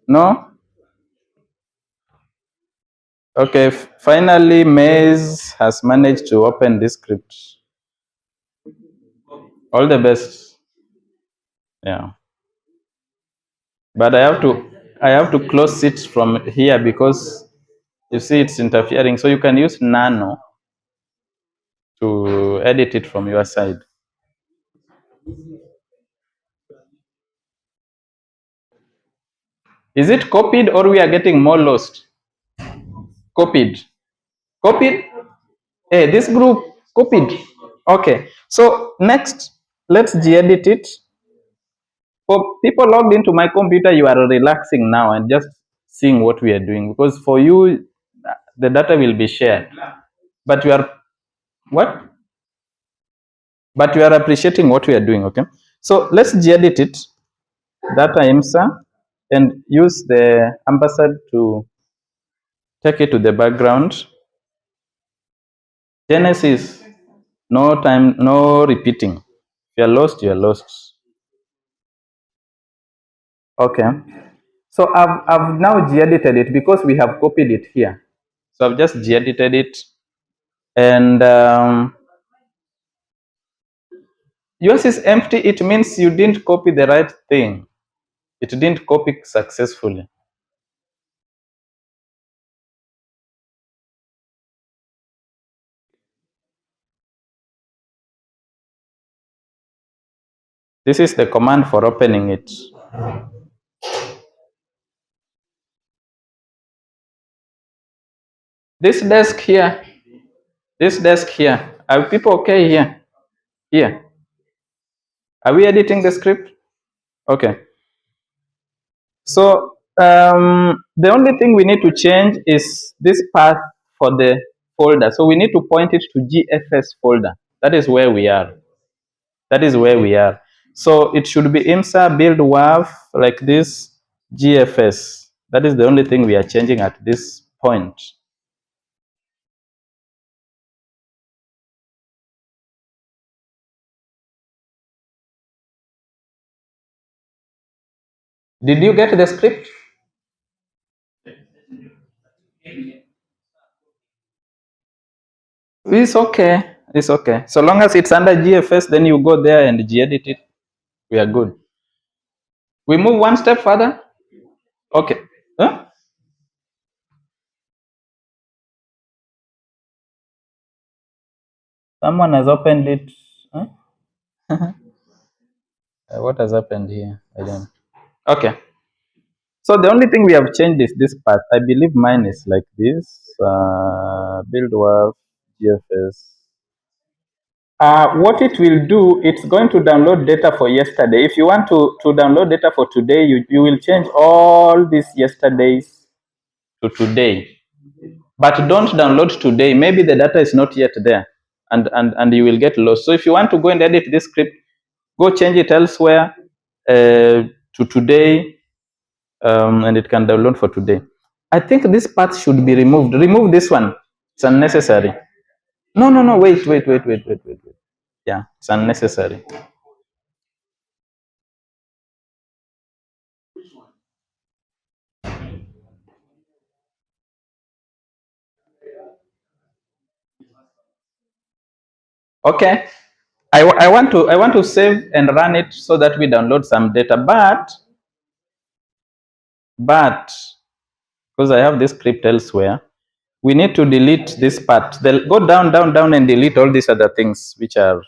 No? Okay, finally Maze has managed to open this script. All the best. Yeah. But I have to close it from here because you see it's interfering. So you can use Nano to edit it from your side. Is it copied or we are getting more lost? Copied. Copied? Hey, this group copied. Okay. So next, let's gedit it. For people logged into my computer, you are relaxing now and just seeing what we are doing, because for you, the data will be shared. But you are what? But you are appreciating what we are doing, okay? So let's gedit it, data.IMSA, and use the ampersand to take it to the background. Genesis, no time, no repeating. If you are lost, you are lost. Okay. So I've now geditted it because we have copied it here. So I've just geditted it, and yours is empty. It means you didn't copy the right thing. It didn't copy successfully. This is the command for opening it. This desk here, are people okay here? Here. Are we editing the script? Okay. So the only thing we need to change is this path for the folder. So we need to point it to GFS folder. That is where we are. That is where we are. So it should be IMSA build WRF like this, GFS. That is the only thing we are changing at this point. Did you get the script? It's okay. It's okay. So long as it's under GFS, then you go there and gedit it. We are good. We move one step further. Okay. Huh? Someone has opened it. Huh? What has happened here? I don't. Okay. So the only thing we have changed is this part. I believe mine is like this. Build WRF, GFS. What it will do, it's going to download data for yesterday. If you want to download data for today, you will change all these yesterdays to today. But don't download today. Maybe the data is not yet there, and you will get lost. So if you want to go and edit this script, go change it elsewhere to today, and it can download for today. I think this part should be removed. Remove this one. It's unnecessary. No. Wait. Yeah, it's unnecessary. Okay. I want to save and run it so that we download some data, but because I have this script elsewhere, we need to delete this part. They'll go down and delete all these other things which are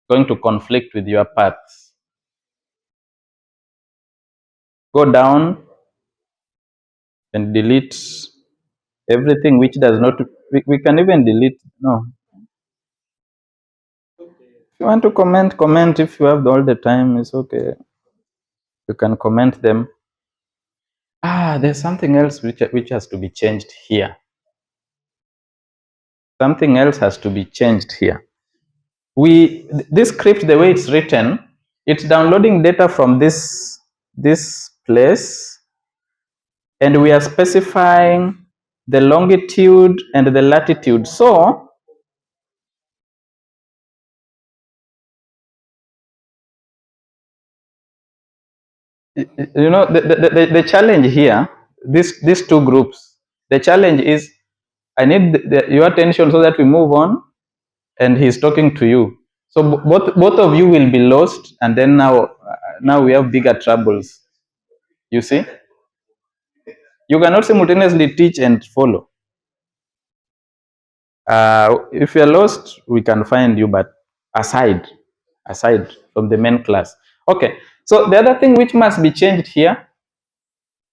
going to conflict with your paths. Go down and delete everything which does not. We can even delete. No. If you want to comment. If you have all the time, it's okay. You can comment them. There's something else which has to be changed here. Something else has to be changed here. This script, the way it's written, it's downloading data from this place, and we are specifying the longitude and the latitude. So you know, the challenge here, these two groups, the challenge is I need your attention so that we move on, and he's talking to you. So both of you will be lost, and then now we have bigger troubles. You see, you cannot simultaneously teach and follow. If you're lost, we can find you, but aside from the main class. Okay, so the other thing which must be changed here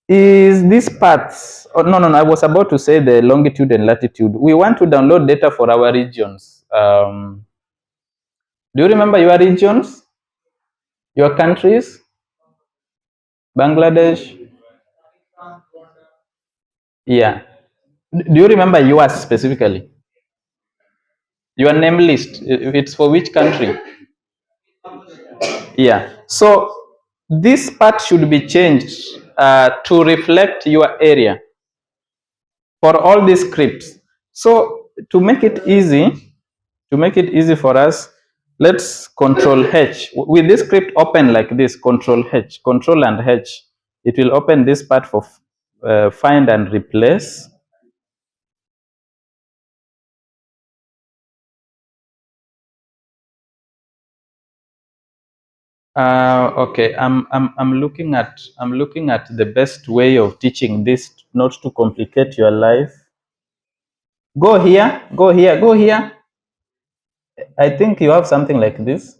is these parts. Oh, no, I was about to say the longitude and latitude. We want to download data for our regions. Do you remember your regions? Your countries? Bangladesh? Yeah. Do you remember yours specifically? Your name list, it's for which country? Yeah. So this part should be changed to reflect your area for all these scripts. So to make it easy for us, let's control H. With this script open like this, control H, control and H, it will open this part for find and replace. Okay, I'm looking at the best way of teaching this, not to complicate your life. Go here, go here, go here. I think you have something like this.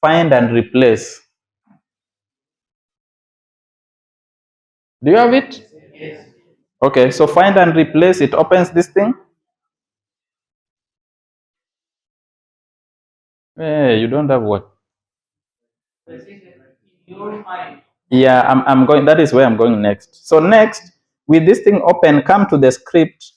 Find and replace. Do you have it? Yes. Okay, so find and replace, it opens this thing. Hey, you don't have what? Yeah, I'm going, that is where I'm going next. So next, with this thing open, come to the script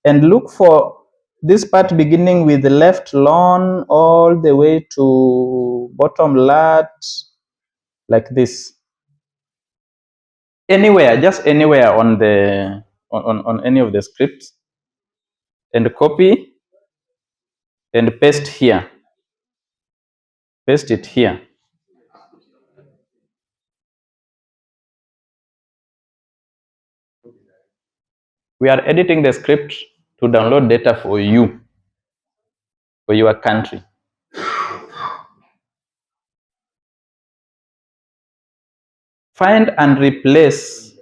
and look for this part beginning with the left lawn all the way to bottom lat, like this. Anywhere, just anywhere on the on any of the scripts, and copy and paste here. Paste it here. We are editing the script to download data for you, for your country. Find and replace.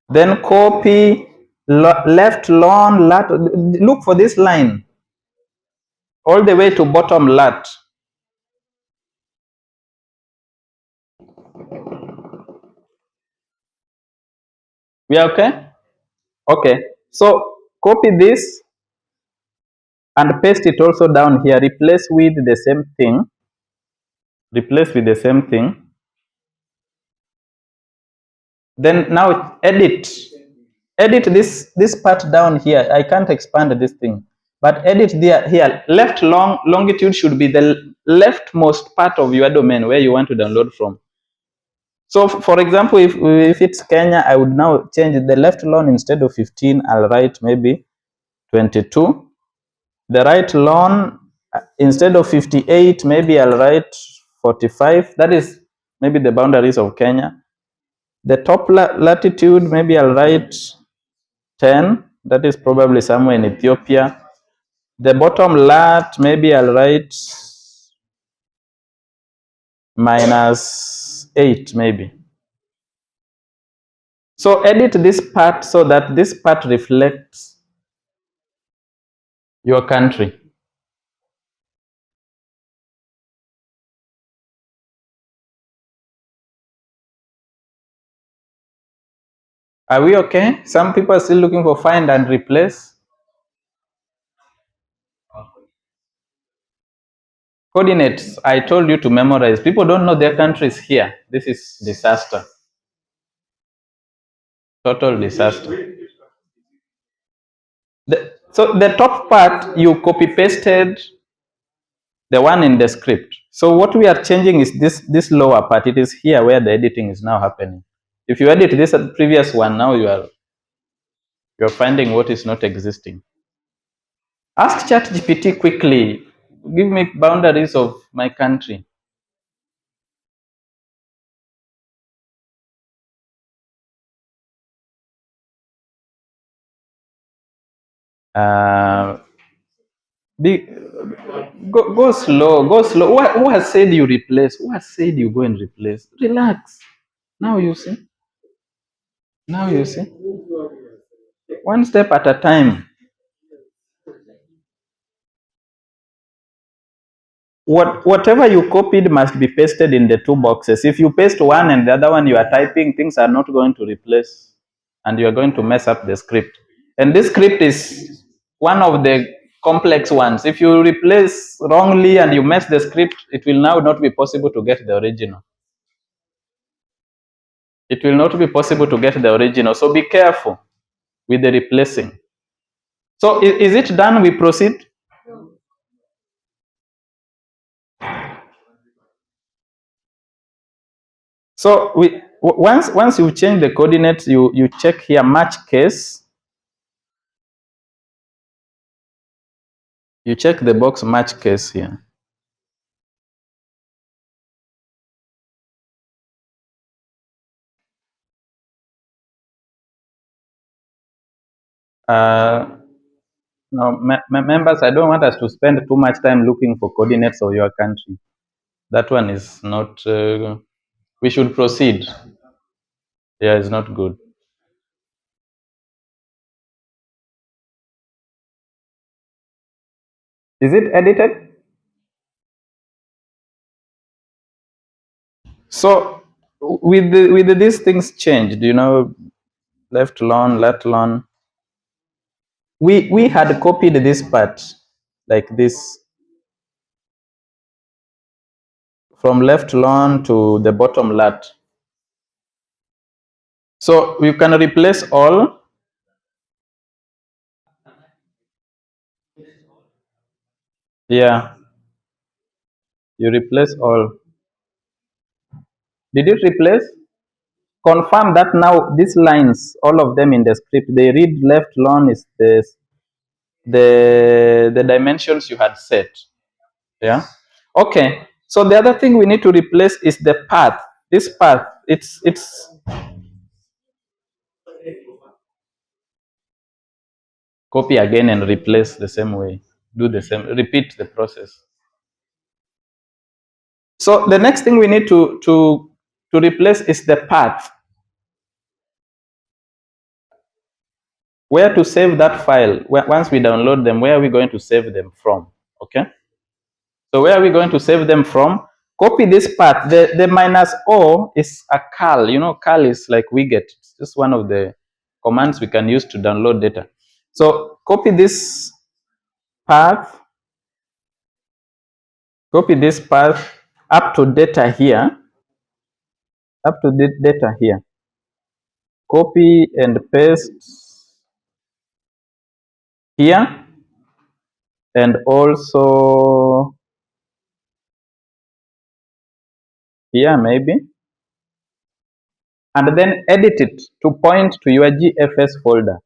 Then copy left lawn lat. Look for this line all the way to bottom lat. We are okay? Okay. So copy this and paste it also down here. Replace with the same thing. Replace with the same thing. Then now edit. Edit this part down here. I can't expand this thing, but edit there here. Left longitude should be the leftmost part of your domain where you want to download from. So for example, if it's Kenya, I would now change the left lawn. Instead of 15, I'll write maybe 22. The right lawn, instead of 58, maybe I'll write 45. That is maybe the boundaries of Kenya. The top latitude, maybe I'll write 10. That is probably somewhere in Ethiopia. The bottom lat, maybe I'll write -8, maybe. So edit this part so that this part reflects your country. Are we okay? Some people are still looking for find and replace. Coordinates, I told you to memorize. People don't know their countries here. This is disaster. Total disaster. So the top part, you copy pasted the one in the script. So what we are changing is this lower part. It is here where the editing is now happening. If you edit this previous one, now you're finding what is not existing. Ask ChatGPT quickly. Give me boundaries of my country. Be, go slow, go slow. Who has said you replace? Who has said you go and replace? Relax. Now you see. Now you see. One step at a time. Whatever you copied must be pasted in the two boxes. If you paste one and the other one you are typing, things are not going to replace, and you are going to mess up the script. And this script is one of the complex ones. If you replace wrongly and you mess the script, it will now not be possible to get the original. It will not be possible to get the original. So be careful with the replacing. So is it done? We proceed. So once you change the coordinates, you check here match case. You check the box match case here. No, members, I don't want us to spend too much time looking for coordinates of your country. That one is not. We should proceed. Yeah, it's not good. Is it edited? So with these things changed, you know, left lone, left lone. We had copied this part like this from left lone to the bottom lat. So you can replace all. Yeah, you replace all. Did it replace? Confirm that now these lines, all of them in the script, they read left lone is the dimensions you had set. Yeah. Okay. So the other thing we need to replace is the path. This path, it's copy again and replace the same way. Do the same, repeat the process. So the next thing we need to replace is the path. Where to save that file? Once we download them, where are we going to save them from? Okay. So where are we going to save them from? Copy this path. The minus O is a curl. You know, curl is like widget. It's just one of the commands we can use to download data. So copy this path. Copy this path up to data here. Up to the data here. Copy and paste here. And also here maybe. And then edit it to point to your GFS folder.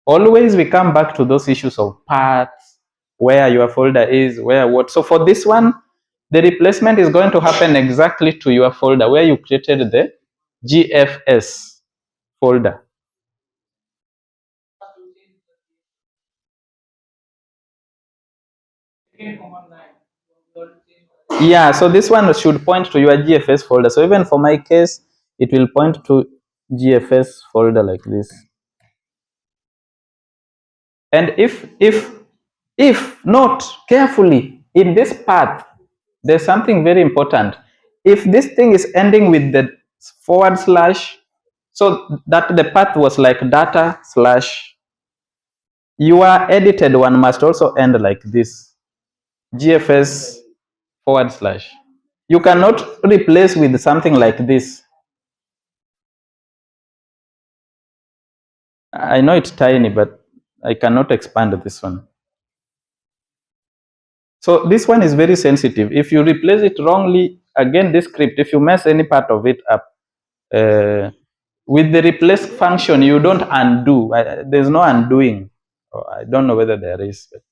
Always we come back to those issues of paths, where your folder is, where what. So for this one, the replacement is going to happen exactly to your folder where you created the GFS folder. Yeah, so this one should point to your GFS folder. So even for my case, it will point to GFS folder like this. And if not carefully in this path, there's something very important. If this thing is ending with the /, so that the path was like data / your edited one must also end like this, GFS /. You cannot replace with something like this. I know it's tiny, but I cannot expand this one. So this one is very sensitive. If you replace it wrongly, again, this script, if you mess any part of it up, with the replace function, you don't undo. There's no undoing. I don't know whether there is. But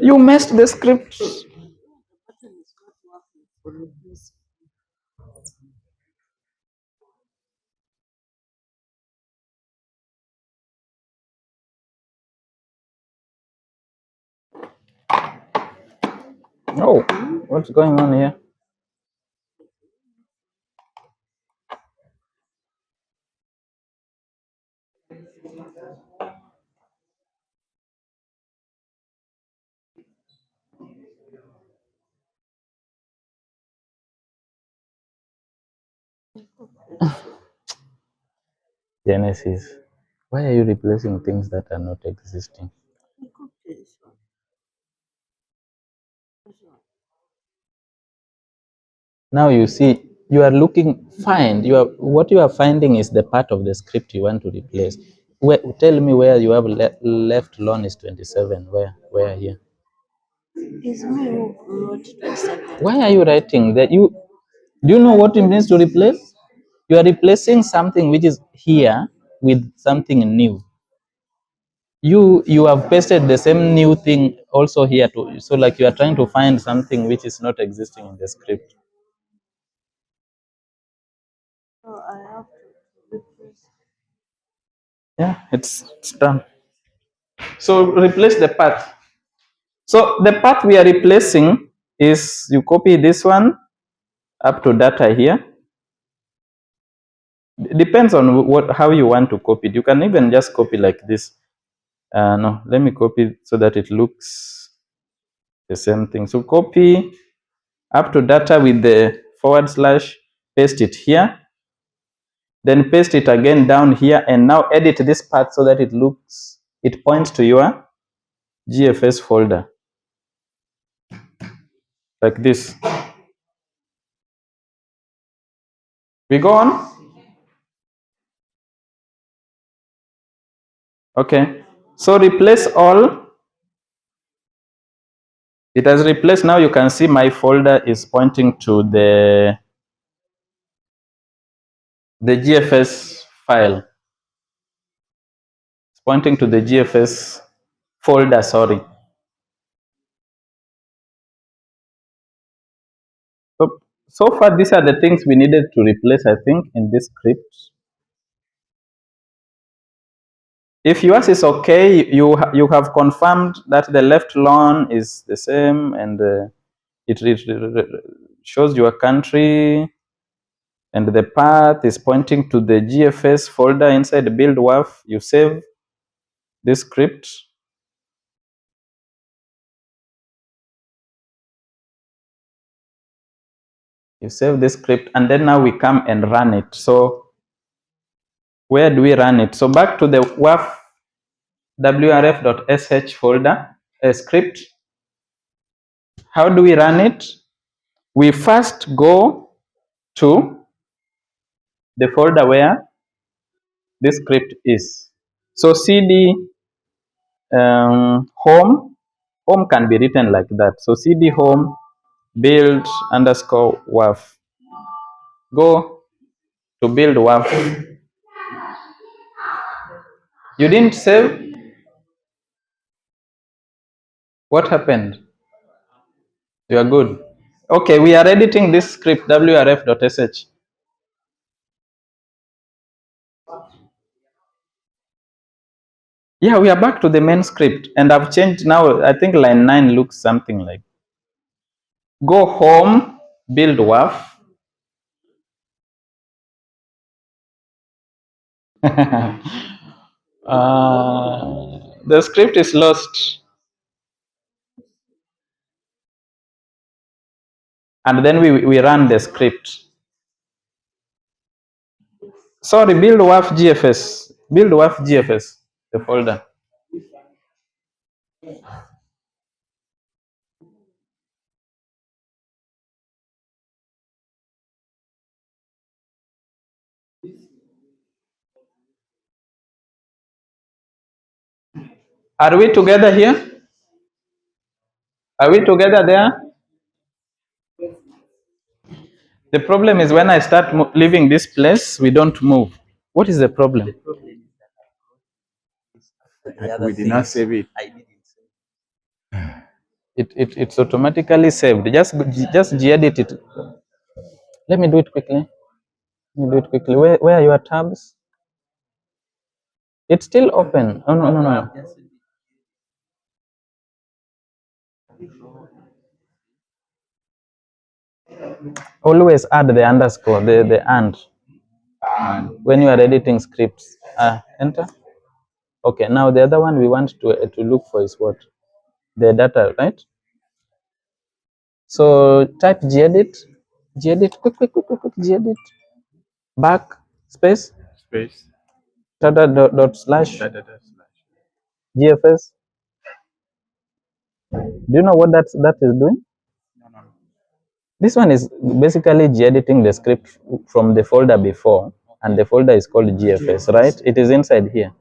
you messed the script. Oh, what's going on here? Genesis. Why are you replacing things that are not existing? Now you see, you are looking, find, what you are finding is the part of the script you want to replace. Tell me where you have left lone is 27, where here? It's me who wrote 27. Why are you writing that? Do you know what it means to replace? You are replacing something which is here with something new. You have pasted the same new thing also here too. So like you are trying to find something which is not existing in the script. So I have to replace. Yeah, it's done. So replace the path. So the path we are replacing is you copy this one up to data here. Depends on how you want to copy it. You can even just copy like this. No, let me copy so that it looks the same thing. So copy up to data with the /, paste it here, then paste it again down here, and now edit this part so that it points to your GFS folder, like this. We go on? Okay. So replace all. It has replaced. Now you can see my folder is pointing to the GFS file. It's pointing to the GFS folder, sorry. So far, these are the things we needed to replace, I think, in this script. If yours is okay, you have confirmed that the left lawn is the same, and it shows your country, and the path is pointing to the GFS folder inside the build WRF. You save this script. You save this script, and then now we come and run it. So where do we run it? So back to the WRF WRF.sh folder, a script. How do we run it? We first go to the folder where this script is. So cd home can be written like that. So cd home build underscore WRF. Go to build WRF. You didn't save? What happened? You are good. Okay, we are editing this script WRF.sh. Yeah, we are back to the main script, and I've changed now. I think line 9 looks something like go home, build WRF. The script is lost. And then we run the script. Sorry, build WRF GFS. Build WRF GFS, the folder. Are we together here? Are we together there? The problem is when I start leaving this place, we don't move. What is the problem? We did not save it. It's automatically saved. Just gedit it. Let me do it quickly. Where are your tabs? It's still open. Oh, no, no, no. Always add the underscore, the and. When you are editing scripts. Enter. Okay, now the other one we want to look for is what? The data, right? So type gedit, quick, gedit, back, space, data dot slash GFS. Do you know what that is doing? No. This one is basically editing the script from the folder before, and the folder is called GFS, right? It is inside here,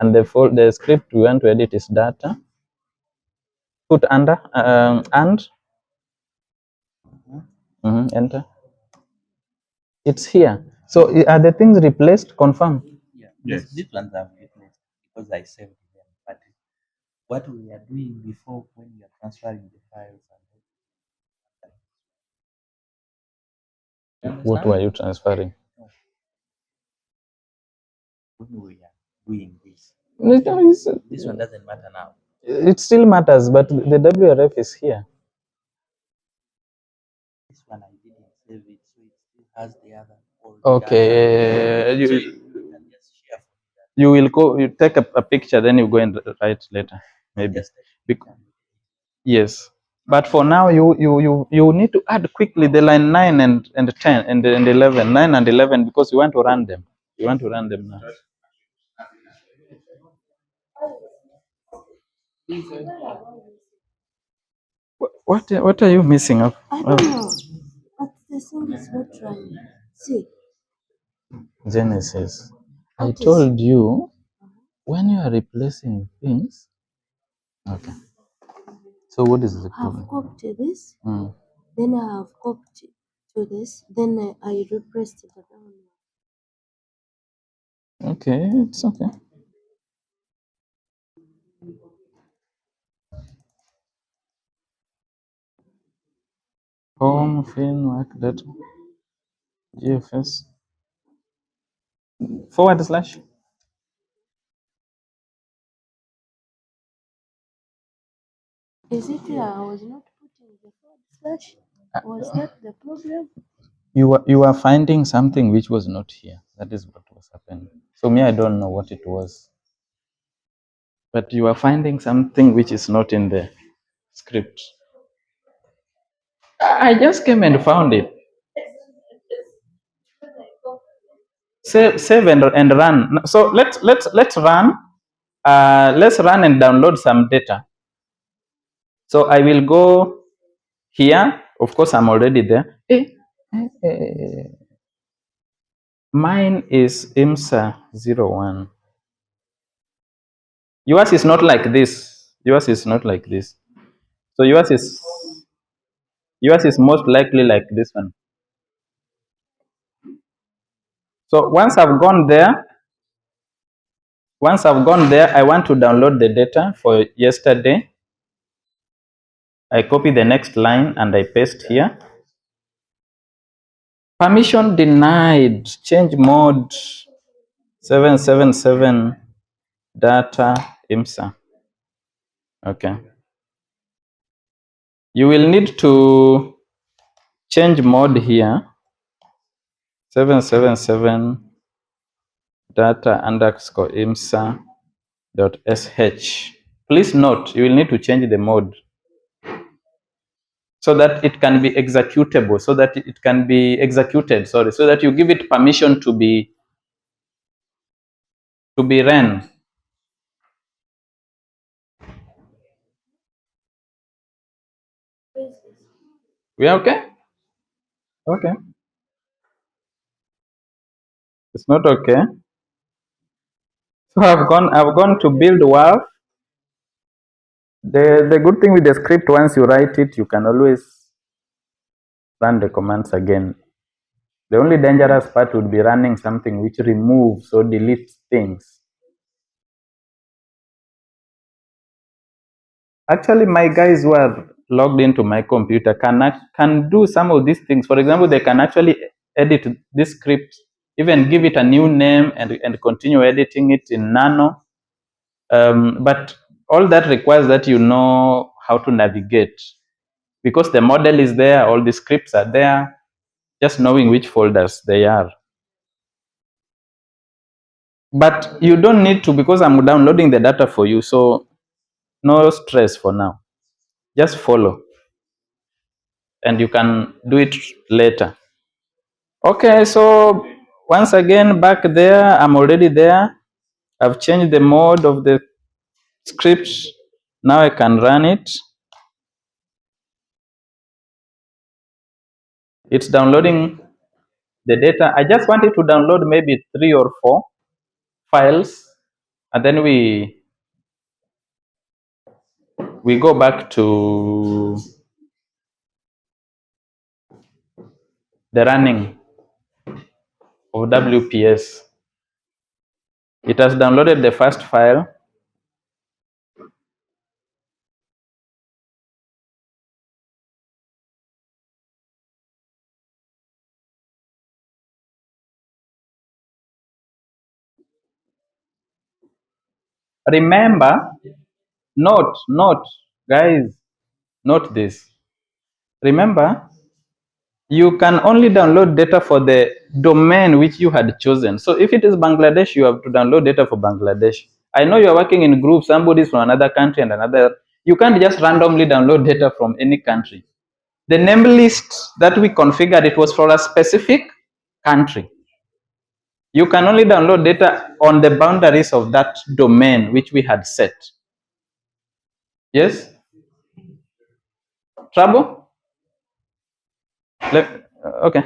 and the script we want to edit is data. Put under and enter. It's here. So are the things replaced? Confirm. Yeah. Yes. These ones are replaced because I saved them. But what we are doing before when we are transferring the files and What were you transferring? when we are doing this. This one doesn't matter now. It still matters, but the WRF is here. This one I didn't save it, so it still has the other. Okay, So you can just share. you will go. You take a picture, then you go and write later, maybe. Just Yes, but for now, you need to add quickly the line 9 and 10 and 11, 9 and 11, because you want to run them. You want to run them now. What are you missing up? I don't know. But the thing is not running. See. Genesis. I Okay. told you when you are replacing things. Okay. So what is the problem? I've copied this. Mm. Then I have copied to this. Then I repressed it down. Okay, it's okay. Home, fin, work data, GFS, /. Is it I was not putting the forward slash? Was that the problem? You are finding something which was not here. That is what was happening. So me, I don't know what it was. But you are finding something which is not in the script. I just came and found it. Save and run. So let's run. Let's run and download some data. So I will go here. Of course, I'm already there. Mine is IMSA 01. Yours is not like this. Yours is not like this. So yours is most likely like this one. So once I've gone there, I want to download the data for yesterday. I copy the next line and I paste here. Permission denied. Change mode 777 data IMSA. Okay. You will need to change mode here. 777 data underscore IMSA.sh. Please note, you will need to change the mode so that it can be executable, so that it can be executed, so that you give it permission to be ran. We are okay? Okay. It's not okay. So I've gone to build WRF. The good thing with the script, once you write it, you can always run the commands again. The only dangerous part would be running something which removes or deletes things. Actually, my guys who are logged into my computer can do some of these things. For example, they can actually edit this script, even give it a new name and continue editing it in Nano. But all that requires that you know how to navigate. because the model is there, all the scripts are there, just knowing which folders they are. But you don't need to, because I'm downloading the data for you, so no stress for now. Just follow, and you can do it later. Okay, so once again, back there, I'm already there. I've changed the mode of the script. Now I can run it. It's downloading the data. I just wanted to download maybe 3 or 4 files, and then we go back to the running of WPS. It has downloaded the first file. Remember, note, guys, note this. Remember, you can only download data for the domain which you had chosen. So if it is Bangladesh, you have to download data for Bangladesh. I know you're working in groups, somebody's from another country and another. You can't just randomly download data from any country. The name list that we configured, it was for a specific country. You can only download data on the boundaries of that domain which we had set. Yes? Trouble? Okay.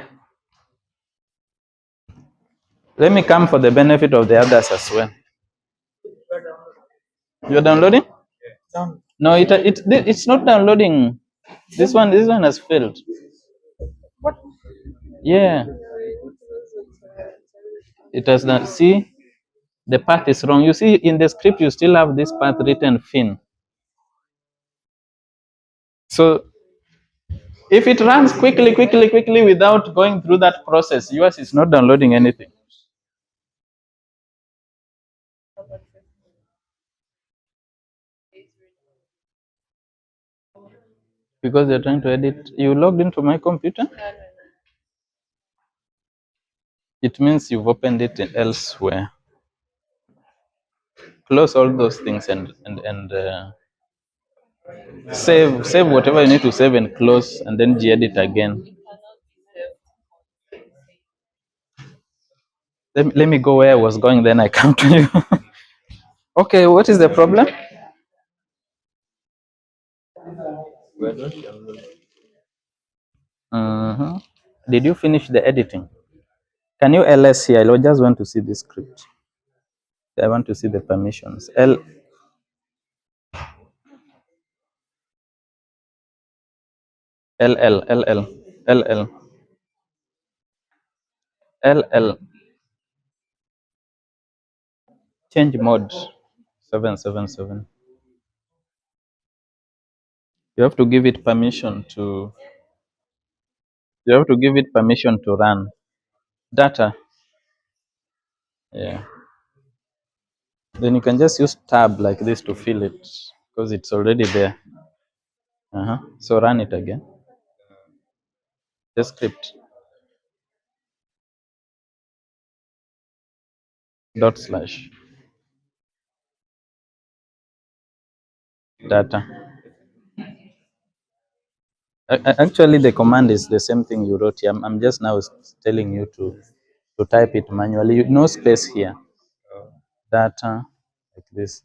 Let me come for the benefit of the others as well. You're downloading? No, it's not downloading. This one has failed. What? Yeah. It has not. See, the path is wrong. You see, in the script, you still have this path written fin. So if it runs quickly without going through that process, yours is not downloading anything. Because they're trying to edit. You logged into my computer? It means you've opened it elsewhere. Close all those things and save whatever you need to save and close, and then gedit again. Let me go where I was going, then I come to you. Okay, what is the problem? Did you finish the editing? Can you ls here? I just want to see the script. I want to see the permissions. LL. Change mode 777. You have to give it permission to. You have to give it permission to run data. Yeah. Then you can just use tab like this to fill it because it's already there. So run it again. The script. /. Data. Actually, the command is the same thing you wrote here. I'm just now telling you to type it manually. No space here. Data like this.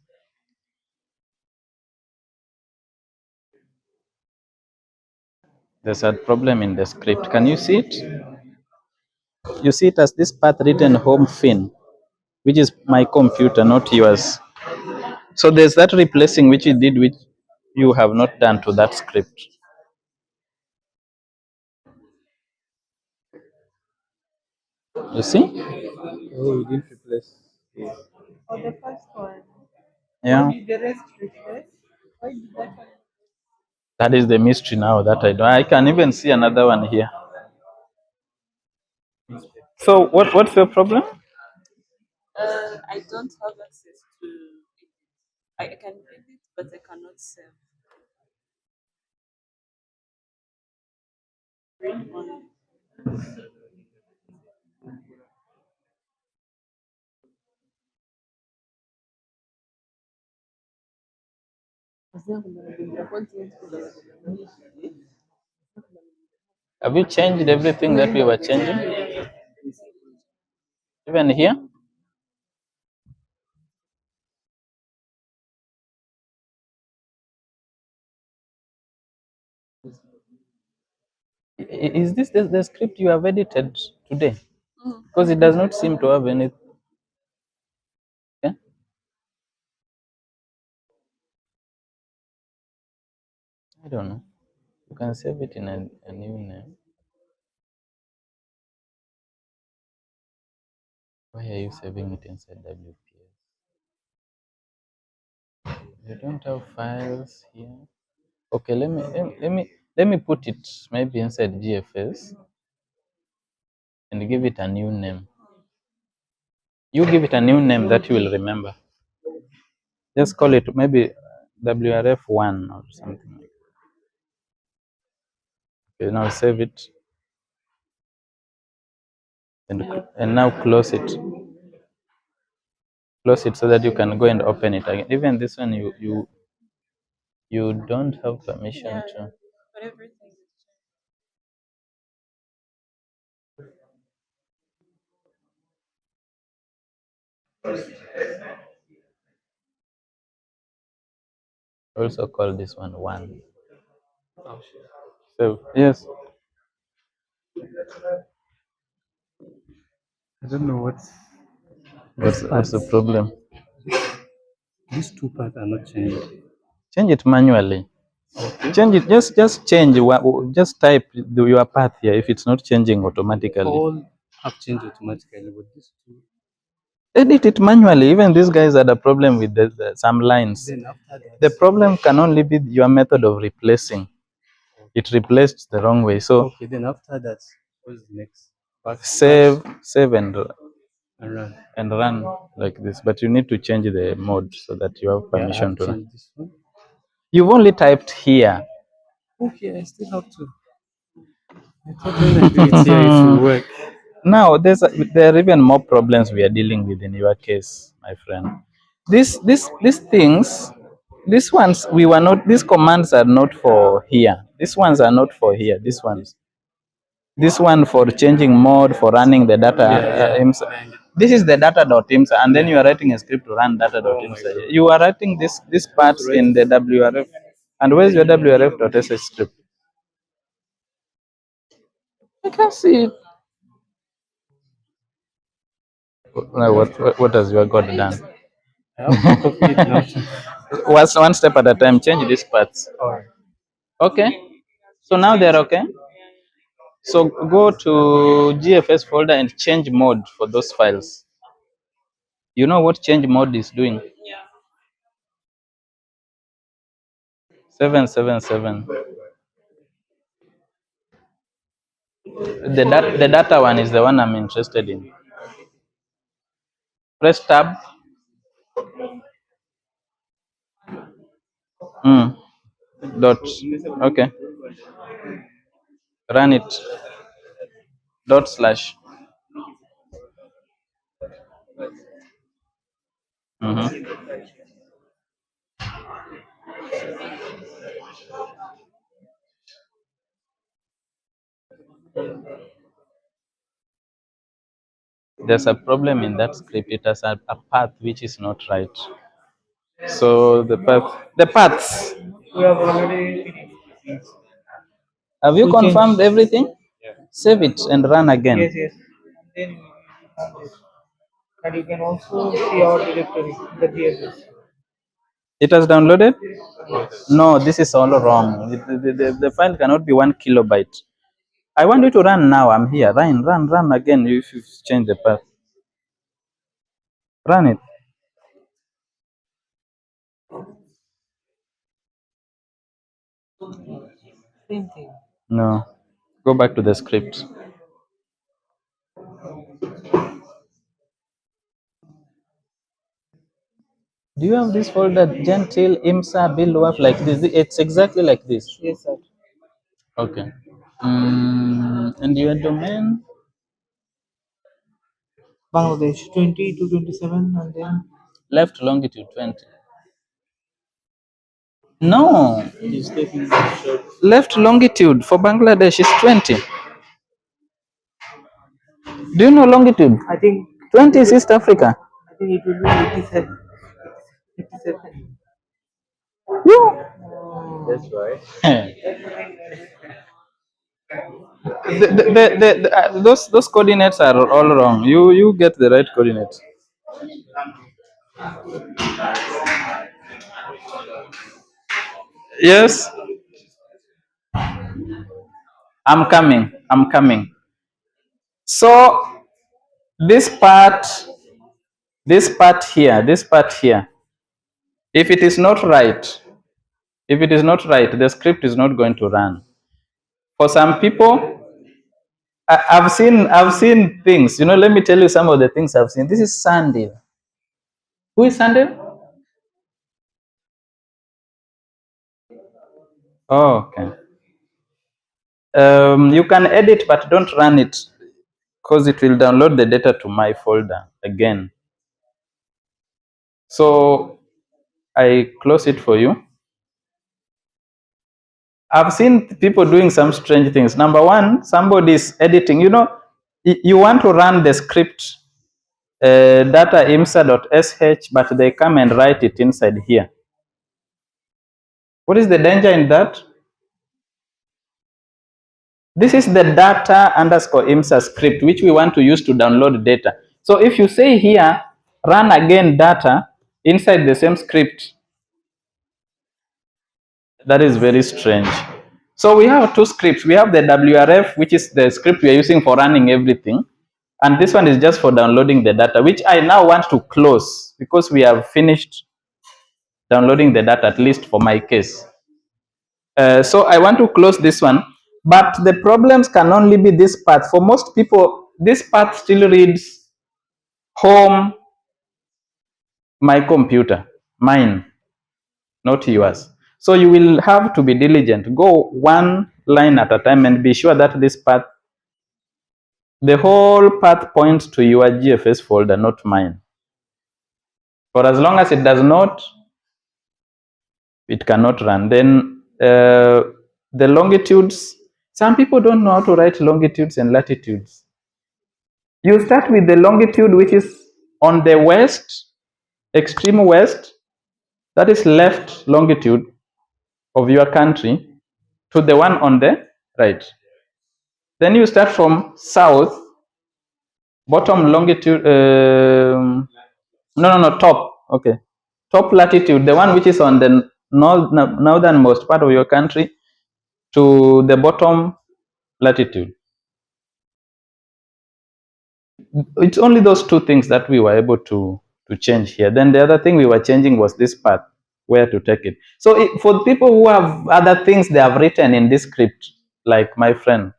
There's a problem in the script. Can you see it? You see it as this path written home fin, which is my computer, not yours. So there's that replacing which you did, which you have not done to that script. You see? Oh, you didn't replace. Oh, the first one. Yeah. Why did the rest replace? Why did that one? That is the mystery now that I don't. I can even see another one here. So what's your problem? I don't have access to it. I can read it, but I cannot save. Have you changed everything that we were changing? Even here? Is this the script you have edited today? Because it does not seem to have any. Yeah? I don't know. You can save it in a new name. Why are you saving it inside WPS? You don't have files here. Okay, let me put it maybe inside GFS and give it a new name. You give it a new name that you will remember. Just call it maybe WRF1 or something like that. Okay, now save it and now close it. Close it so that you can go and open it again. Even this one you don't have permission to. But everything. Also call this one 1. So yes. I don't know What's the problem? these two parts are not changed. Change it manually. Change it. Just change. Just type your path here. If it's not changing automatically, All have changed automatically, but these two. edit it manually. Even these guys had a problem with some lines. Then after that, The problem can only be your method of replacing. It replaced the wrong way. So okay. Then after that, what's the next? save And run. and run like this. But you need to change the mode so that you have Yeah, I permission have to run. changed this one. You've only typed here. Okay, I still have to. I thought when I do it here, it will work. Now there are even more problems we are dealing with in your case, my friend. These things, these ones we were not. These commands are not for here. These ones are not for here. These ones. This one for changing mode, for running the data. IMSA. This is the data.imsa, and then you are writing a script to run data.imsa. You are writing these parts in the WRF. And where's your WRF.sh script? I can see it. What has your God done? I have to copy it now. One step at a time. Change these parts. Alright. Okay. So now they're okay. So go to GFS folder and change mode for those files. You know what change mode is doing? 777. The data one is the one I'm interested in. Press tab. Dot. Okay. Run it. Dot slash. There's a problem in that script. It has a path which is not right. So the paths. We have already finished. Have you We confirmed changed. everything? Save it and run again. Yes, yes. Then we have this. And you can also see our directory, the GFS. It has downloaded? No, this is all wrong. The file cannot be 1 kilobyte. I want you to run now. I'm here. Run again if you change the path. Run it. Same thing. No. Go back to the script. Do you have this folder, Gentil, IMSA, WRF, like this? It's exactly like this. Yes, sir. Okay. And your domain? Bangladesh 20 to 27, and then Left longitude 20. No. He's taking the short. Left longitude for Bangladesh is 20. Do you know longitude? I think 20 is East Africa. I think it will be 87. 87. Yeah. That's why. Those coordinates are all wrong. You get the right coordinates. Yes, I'm coming. I'm coming. So this part here, if it is not right, the script is not going to run. For some people, I've seen things. Let me tell you some of the things I've seen. This is Sandil. Who is Sandil? Oh, okay. You can edit, but don't run it because it will download the data to my folder again. So I close it for you. I've seen people doing some strange things. Number one, somebody is editing. You want to run the script data.imsa.sh, but they come and write it inside here. What is the danger in that? This is the data_imsa script, which we want to use to download data. So if you say here, run again data inside the same script, that is very strange. So we have two scripts. We have the WRF, which is the script we are using for running everything. And this one is just for downloading the data, which I now want to close because we have finished downloading the data, at least for my case. So I want to close this one. But the problems can only be this part. For most people, this part still reads home, my computer, mine, not yours. So you will have to be diligent. Go one line at a time and be sure that this path, the whole path points to your GFS folder, not mine. For as long as it does not, it cannot run. Then the longitudes, some people don't know how to write longitudes and latitudes. You start with the longitude, which is on the west, extreme west, that is left longitude of your country, to the one on the right. Then you start from south, bottom longitude, top, okay. Top latitude, the one which is on the northernmost part of your country, to the bottom latitude. It's only those two things that we were able to change here. Then the other thing we were changing was this path, where to take it. So for people who have other things they have written in this script, like my friend,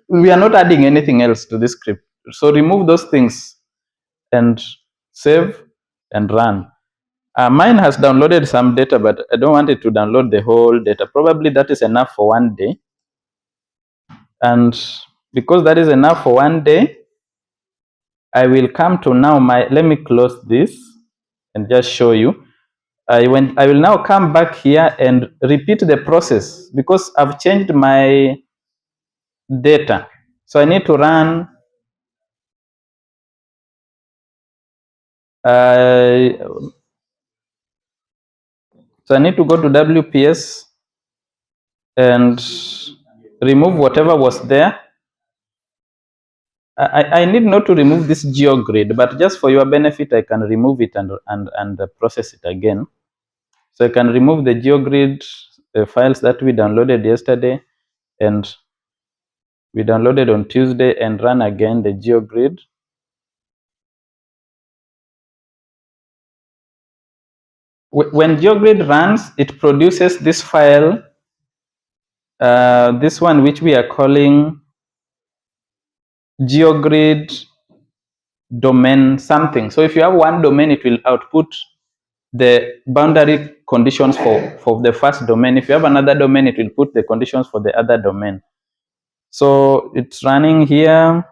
we are not adding anything else to this script. So remove those things and save and run. Mine has downloaded some data, but I don't want it to download the whole data. Probably that is enough for one day. And because that is enough for one day, I will come to now let me close this and just show you. I will now come back here and repeat the process because I've changed my data. So I need to run so I need to go to WPS and remove whatever was there. I need not to remove this geogrid, but just for your benefit, I can remove it and process it again. So I can remove the geogrid files that we downloaded yesterday and we downloaded on Tuesday and run again the geogrid. When geogrid runs, it produces this file, this one which we are calling geogrid domain something. So if you have one domain, it will output the boundary conditions for the first domain. If you have another domain, it will put the conditions for the other domain. So it's running here.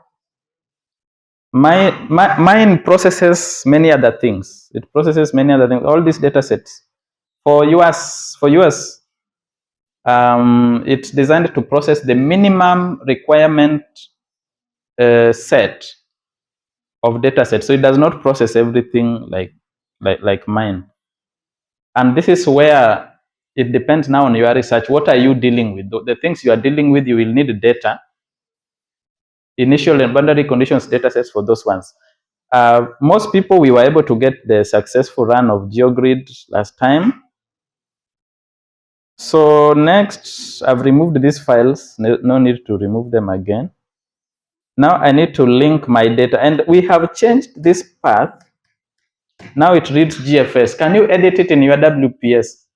Mine processes many other things. It processes many other things. All these data sets. For US, it's designed to process the minimum requirement set of data sets. So it does not process everything like mine. And this is where it depends now on your research. What are you dealing with? The things you are dealing with, you will need data, initial and boundary conditions data sets for those ones. Most people, we were able to get the successful run of GeoGrid last time. So next, I've removed these files. No need to remove them again. Now I need to link my data, and we have changed this path. Now it reads GFS. Can you edit it in your WPS,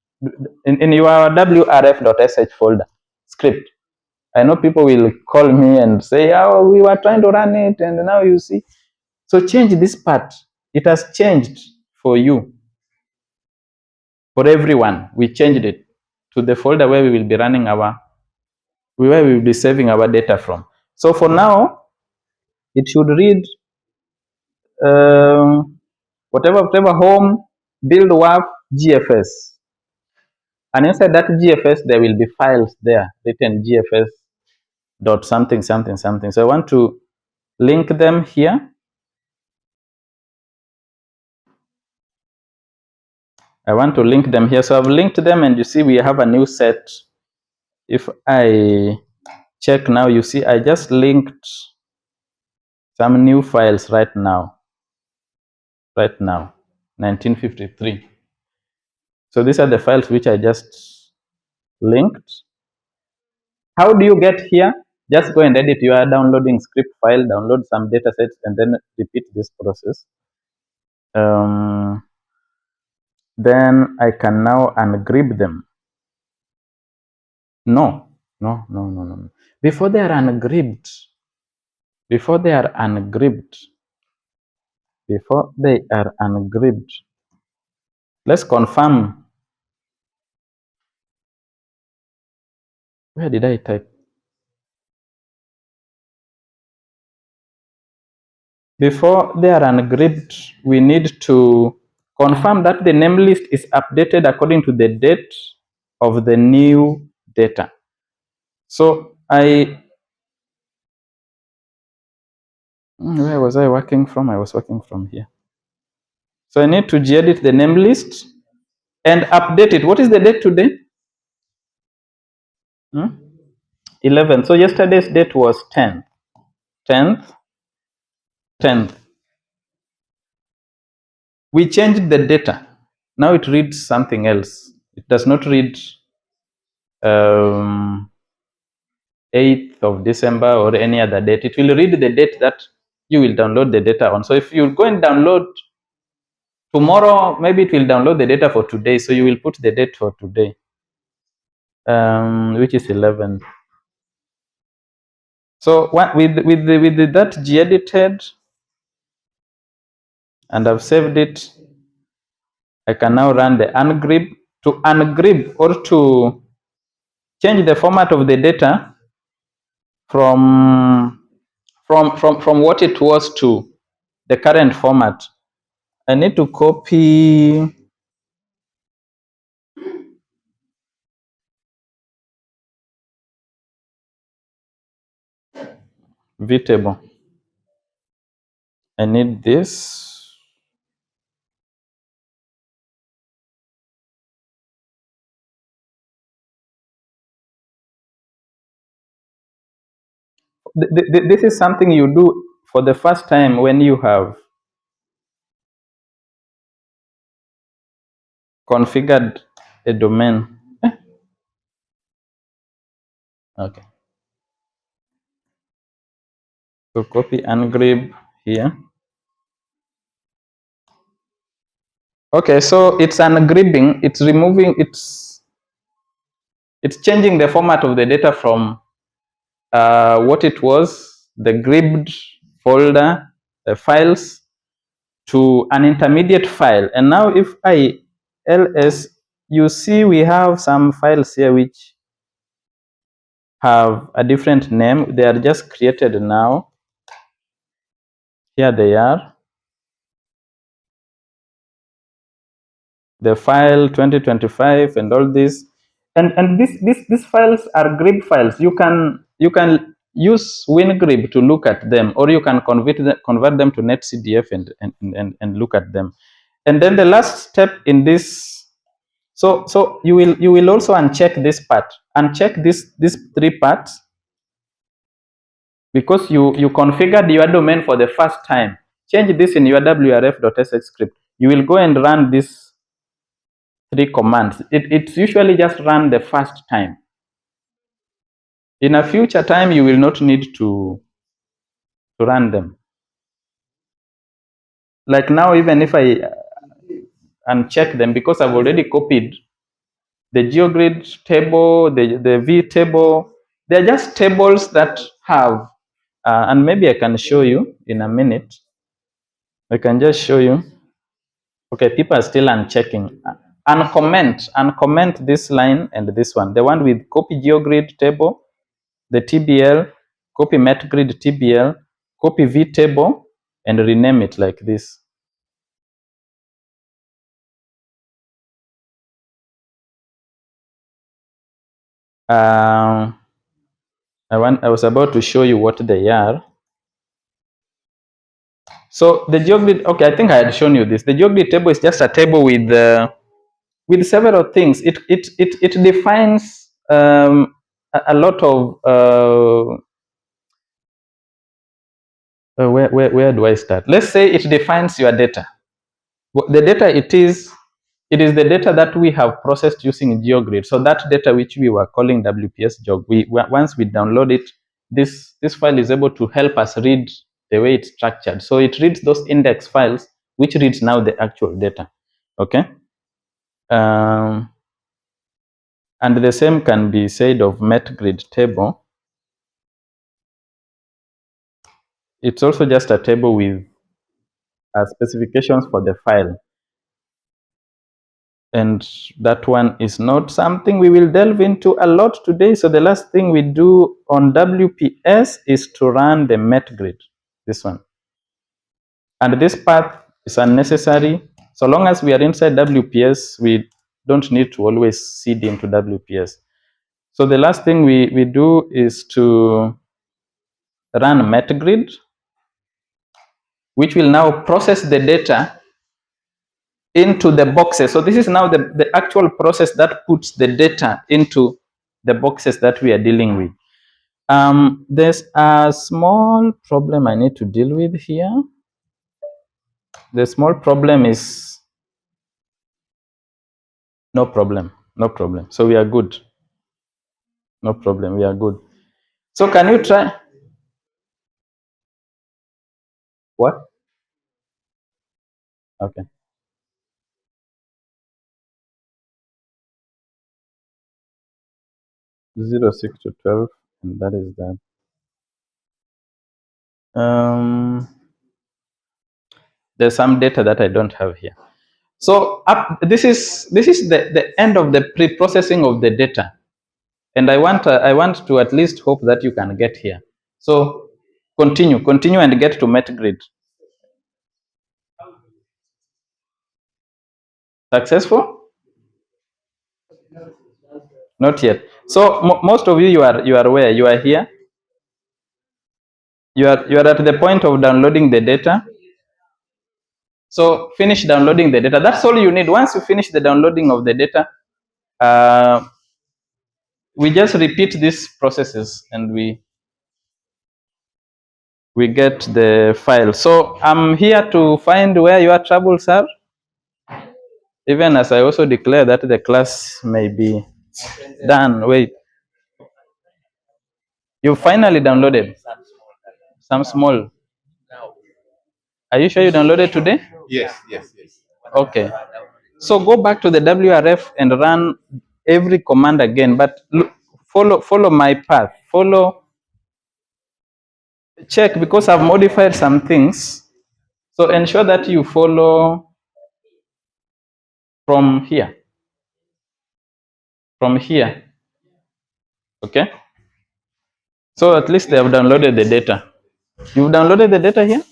in your WRF.sh folder script? I know people will call me and say, oh, we were trying to run it, and now you see. So change this part. It has changed for you. For everyone, we changed it to the folder where we will be running where we will be saving our data from. So for now, it should read whatever home, build WRF, GFS. And inside that GFS, there will be files there written GFS dot something something something. So I want to link them here. I want to link them here. So I've linked them, and you see we have a new set. If I check now, you see I just linked some new files right now. 1953. So these are the files which I just linked. How do you get here? Just go and edit your downloading script file, download some data sets, and then repeat this process. Then I can now ungrib them. No. Before they are ungribbed, let's confirm. Where did I type? Before they are ungribbed, we need to confirm that the name list is updated according to the date of the new data. So where was I working from? I was working from here. So I need to gedit the name list and update it. What is the date today? 11. So yesterday's date was 10th. 10th. We changed the data. Now it reads something else. It does not read 8th of December or any other date. It will read the date that you will download the data on. So if you go and download tomorrow, maybe it will download the data for today. So you will put the date for today, which is 11. So with that gedit, and I've saved it, I can now run the ungrib. To ungrib or to change the format of the data from what it was to the current format, I need to copy vtable. I need this. This is something you do for the first time when you have configured a domain. Okay. So copy ungrib here. Okay, so it's ungribbing, it's removing, it's changing the format of the data from what it was, the gribbed folder, the files, to an intermediate file. And now if I ls, you see we have some files here which have a different name. They are just created now. Here they are. The file 2025 and all this. And these files are grib files. You can use WinGrib to look at them, or you can convert them to netcdf and look at them. And then the last step in this, so you will also uncheck this part, uncheck these 3 parts, because you configured your domain for the first time. Change this in your WRF.sh script. You will go and run these 3 commands. It's usually just run the first time. In a future time, you will not need to run them. Like now, even if I uncheck them, because I've already copied the GeoGrid table, the V table, they're just tables that have, and maybe I can show you in a minute. I can just show you. Okay, people are still unchecking. Uncomment this line and this one. The one with copy GeoGrid table, the TBL, copy Metgrid TBL, copy V table, and rename it like this. I was about to show you what they are. So the GeoGrid, okay, I think I had shown you this. The GeoGrid table is just a table with several things. It defines a lot of where do I start? Let's say it defines your data. The data it is the data that we have processed using GeoGrid. So that data which we were calling WPS jog, once we download it, this file is able to help us read the way it's structured. So it reads those index files, which reads now the actual data. Okay. And the same can be said of Metgrid table. It's also just a table with specifications for the file. And that one is not something we will delve into a lot today. So the last thing we do on WPS is to run the Metgrid, this one. And this path is unnecessary. So long as we are inside WPS, we don't need to always seed into WPS. So the last thing we do is to run Metgrid, which will now process the data into the boxes. So this is now the actual process that puts the data into the boxes that we are dealing with. There's a small problem I need to deal with here. The small problem is no problem. So we are good. No problem, we are good. So can you try? What? Okay. Zero 6 to 12, and that is that. There's some data that I don't have here. So this is the end of the pre-processing of the data, and I want to at least hope that you can get here. So continue and get to Metgrid. Successful? Not yet. So most of you are where you are here. You are at the point of downloading the data. So finish downloading the data. That's all you need. Once you finish the downloading of the data, we just repeat these processes and we get the file. So I'm here to find where your troubles are, even as I also declare that the class may be done. Wait, you finally downloaded some small. Are you sure you downloaded today? Yes. Okay. So go back to the WRF and run every command again, but look, follow my path. Check, because I've modified some things. So ensure that you follow from here. Okay. So at least they have downloaded the data. You've downloaded the data here?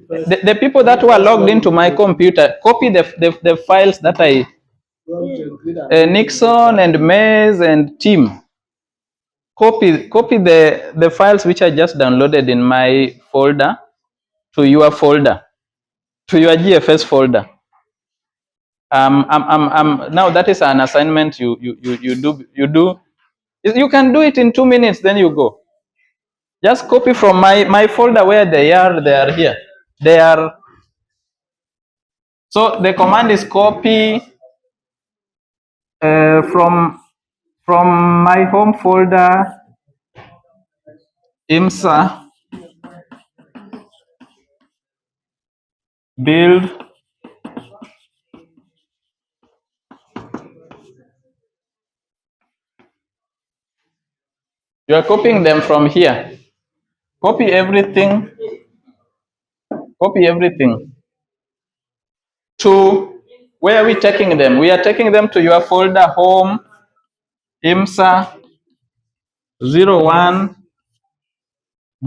The people that were logged into my computer, copy the files that I, Nixon and Mays and Tim, copy the files which I just downloaded in my folder to your folder, to your GFS folder. Now that is an assignment you do. You can do it in 2 minutes, then you go. Just copy from my folder where they are here. They are. So the command is copy from my home folder, IMSA, build, you are copying them from here. Copy everything to where are we taking them? We are taking them to your folder home, IMSA 01,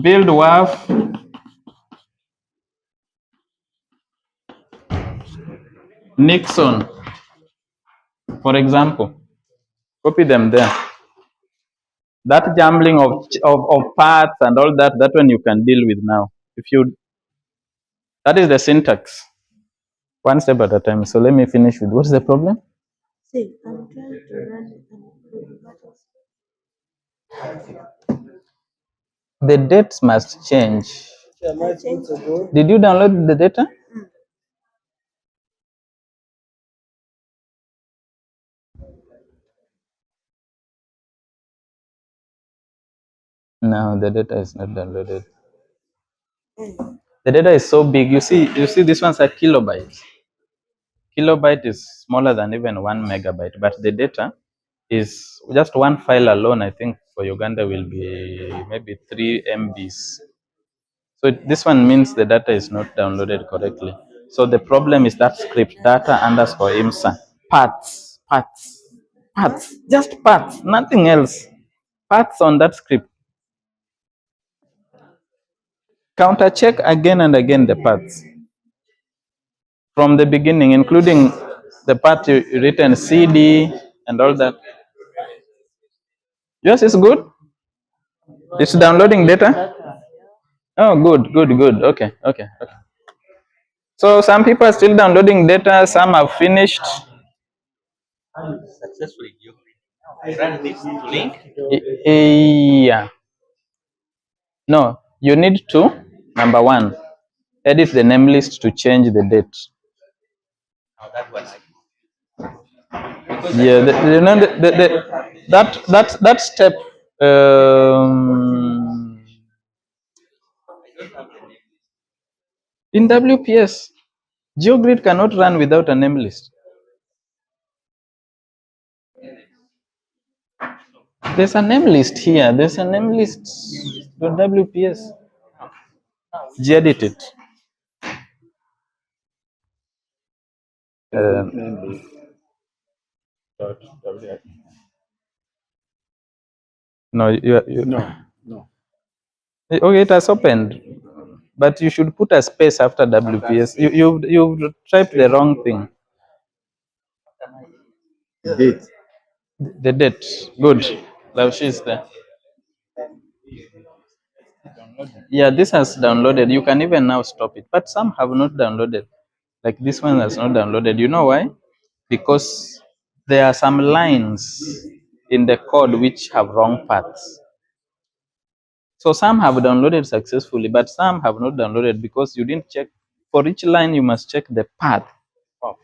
build WRF, Nixon, for example. Copy them there. That jumbling of paths and all that, that one you can deal with now. That is the syntax. One step at a time. So let me finish with what's the problem? See, I'm trying to run it and The dates must change. I changed it. Did you download the data? No, the data is not downloaded. The data is so big. You see this one's a kilobyte. Kilobyte is smaller than even 1 megabyte, but the data is just one file alone. I think for Uganda will be maybe 3 MBs. So this one means the data is not downloaded correctly. So the problem is that script data underscore IMSA parts, just parts, nothing else. Parts on that script. Counter check again and again the parts from the beginning, including the part you written CD and all that. Yours is good. It's downloading data. Oh, good. Okay. So some people are still downloading data. Some have finished. Successfully, I ran this link. Yeah. No, you need to, number one, edit the name list to change the date. Now that was Yeah, that step. In WPS, Geogrid cannot run without a name list. There's a name list here. There's a name list. WPS. Gedit it. No, No. Okay, it has opened, but you should put a space after WPS. You've typed the wrong thing. Date. The date. Good. Now she's there. Yeah, this has downloaded. You can even now stop it, but some have not downloaded. Like this one has not downloaded. You know why? Because there are some lines in the code which have wrong paths. So some have downloaded successfully, but some have not downloaded because you didn't check. For each line, you must check the path. Oh,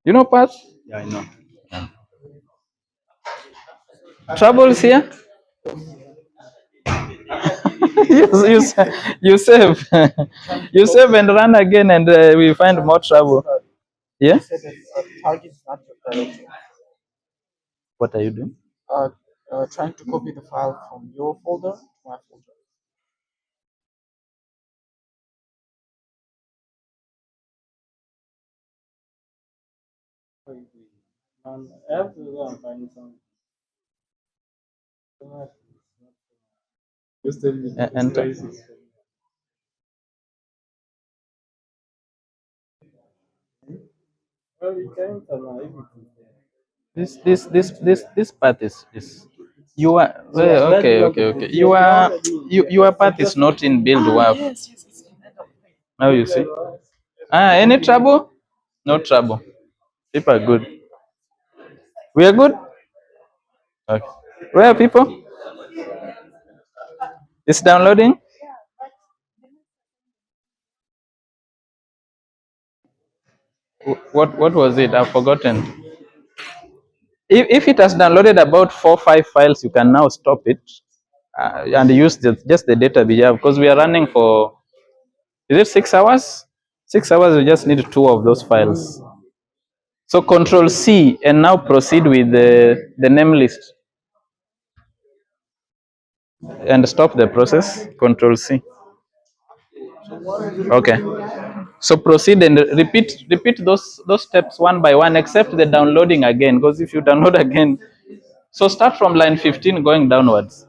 You know path? yeah, I know. Troubles here? you save. You save and run again, and we find more trouble. Yeah? Target is not your directory. What are you doing? Trying to copy the file from your folder to my folder. I have to go and find some. Just tell me. Enter. Well, you can't allow if it is there. This part is you are well, okay. Your part is not in build WAF. Now you see. Any trouble? No trouble. People are good. We are good. Okay. Where are people? It's downloading. What was it? I've forgotten. If it has downloaded about 4 or 5 files, you can now stop it and use just the data we have, because we are running for, is it 6 hours? 6 hours, we just need 2 of those files. So Control C and now proceed with the name list and stop the process. Control C. Okay. So proceed and repeat those steps one by one, except the downloading again, because if you download again, so start from line 15 going downwards.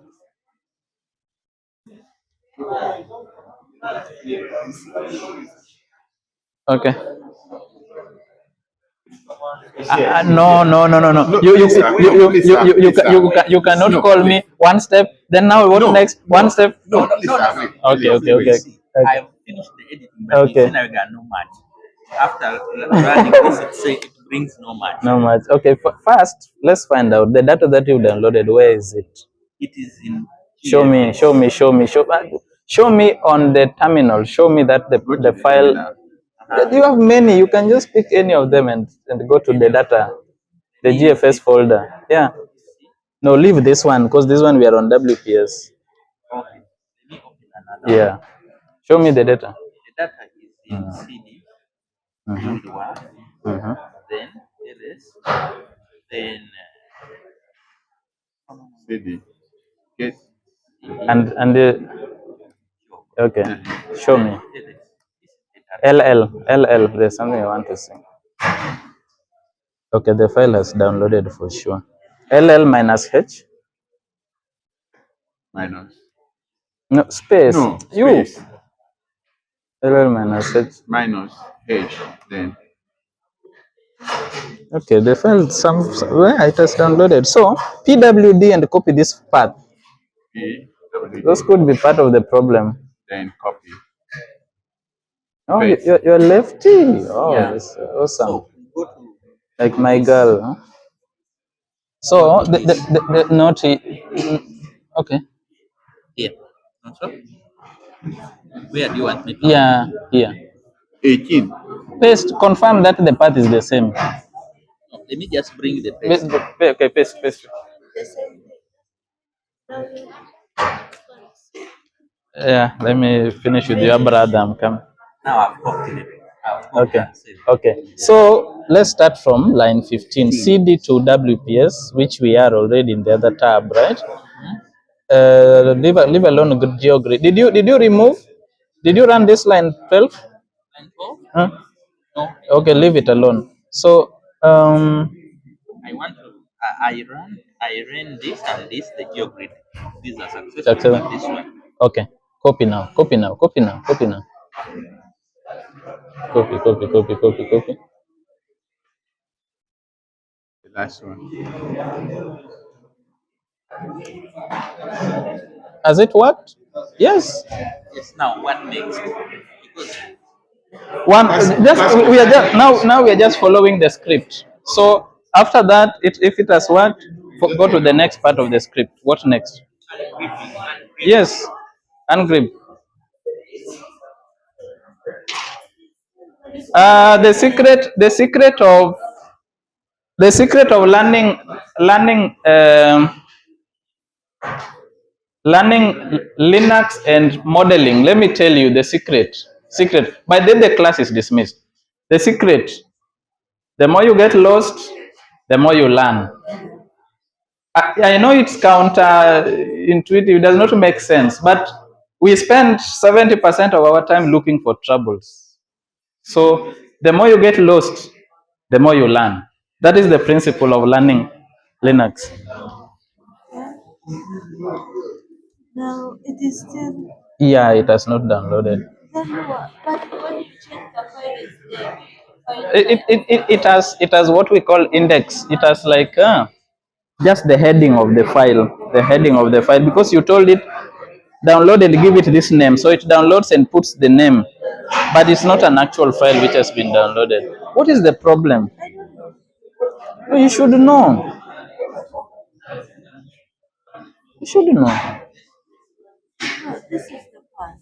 Okay. No. You cannot call me one step. Then now what next? One step. Okay. I finished the editing, but Okay. I got no match. After running this, it brings no match. No much. Okay. First, let's find out the data that you downloaded. Where is it? It is in. Show me. Show me on the terminal. Show me that the file. You have many. You can just pick any of them and go to the data, the GFS folder. Yeah. No, leave this one, because this one we are on WPS. Okay. Let me open another. Yeah. Show me the data. The data is in CD. Build one. Then LS. Then. CD. Get. And okay. Show me. LL. There's something I want to see. Okay, the file has downloaded for sure. LL minus H. Minus. No space. No. You. Space. LL minus H. Minus H. Then. Okay, the file where it has downloaded. So PWD and copy this path. PWD. Those could be part of the problem. Then copy. Oh, Paste. you're lefty. Oh, Yeah. that's awesome. So go to. Like my girl. Huh? So the note. Okay. Here. Also. Where do you want me to? Yeah. Here. 18. Paste. Confirm that the path is the same. No, let me just bring the paste. Okay. Paste. Yeah. Let me finish with your brother. I'm coming. Now I've copied it. Okay. So let's start from line 15. CD to WPS, which we are already in the other tab, right? Leave alone good geogrid. Did you remove? Did you run this line 12? Line 12? Huh? No. Okay, leave it alone. So I want to. I ran this and this, the geogrid. These are successful, but this one. okay. Copy now. Copy. Copy. The last one. Has it worked? Yes. Yes. Now what next? Because We are just now we are just following the script. So after that, if it has worked, go to the next part of the script. What next? Yes, Ungrib. The secret of learning Linux and modeling. Let me tell you the secret. By then the class is dismissed. The secret: the more you get lost, the more you learn. I know it's counterintuitive, it does not make sense, but we spend 70% of our time looking for troubles. So the more you get lost, the more you learn. That is the principle of learning Linux. Now it is still. Yeah, it has not downloaded. Then what? But when you check the file, is there? It has what we call index. It has like just the heading of the file, because you told it download and give it this name, so it downloads and puts the name, but it's not an actual file which has been downloaded. What is the problem? No, you should know. You should know. No, this is the path.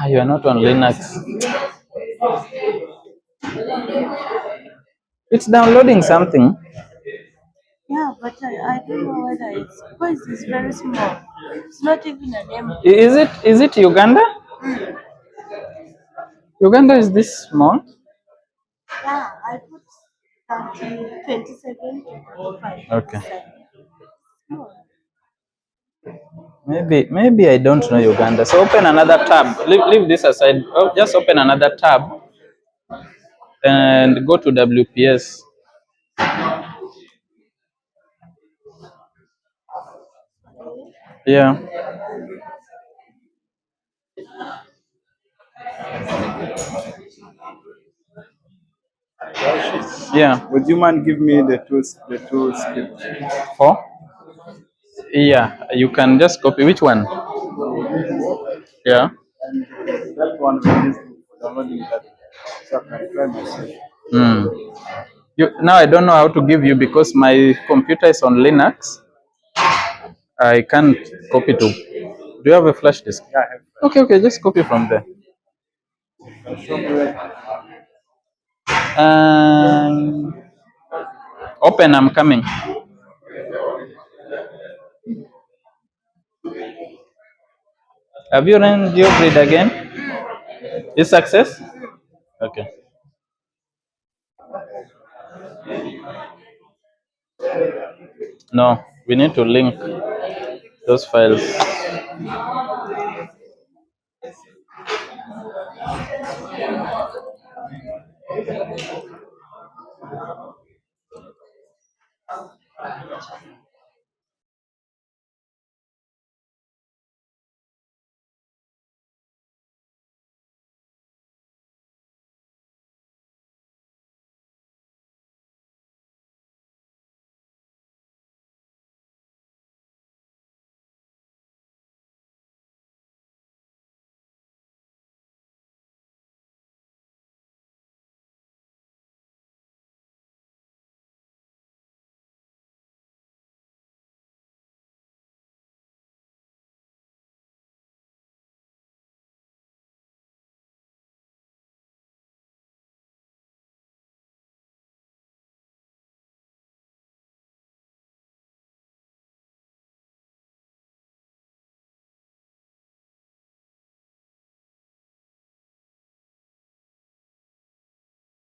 You are not on Linux. It's downloading something. Yeah, but I don't know whether it's because it's very small. It's not even a name. Is it Uganda? Uganda is this small? Yeah, I put 27 to 45. Okay. Small. Maybe I don't know Uganda. So open another tab. Leave this aside. Oh, just open another tab and go to WPS. Yeah. Yeah. Would you mind give me the two scripts? For? Yeah. You can just copy. Which one? Yeah. That one we use for downloading that, so I can try myself. Now I don't know how to give you because my computer is on Linux. I can't copy to. Do you have a flash disk? Yeah, I have. Okay, just copy from there. Show me where. Open, I'm coming. Have you run Geogrid again? Is success? Okay. No, we need to link those files.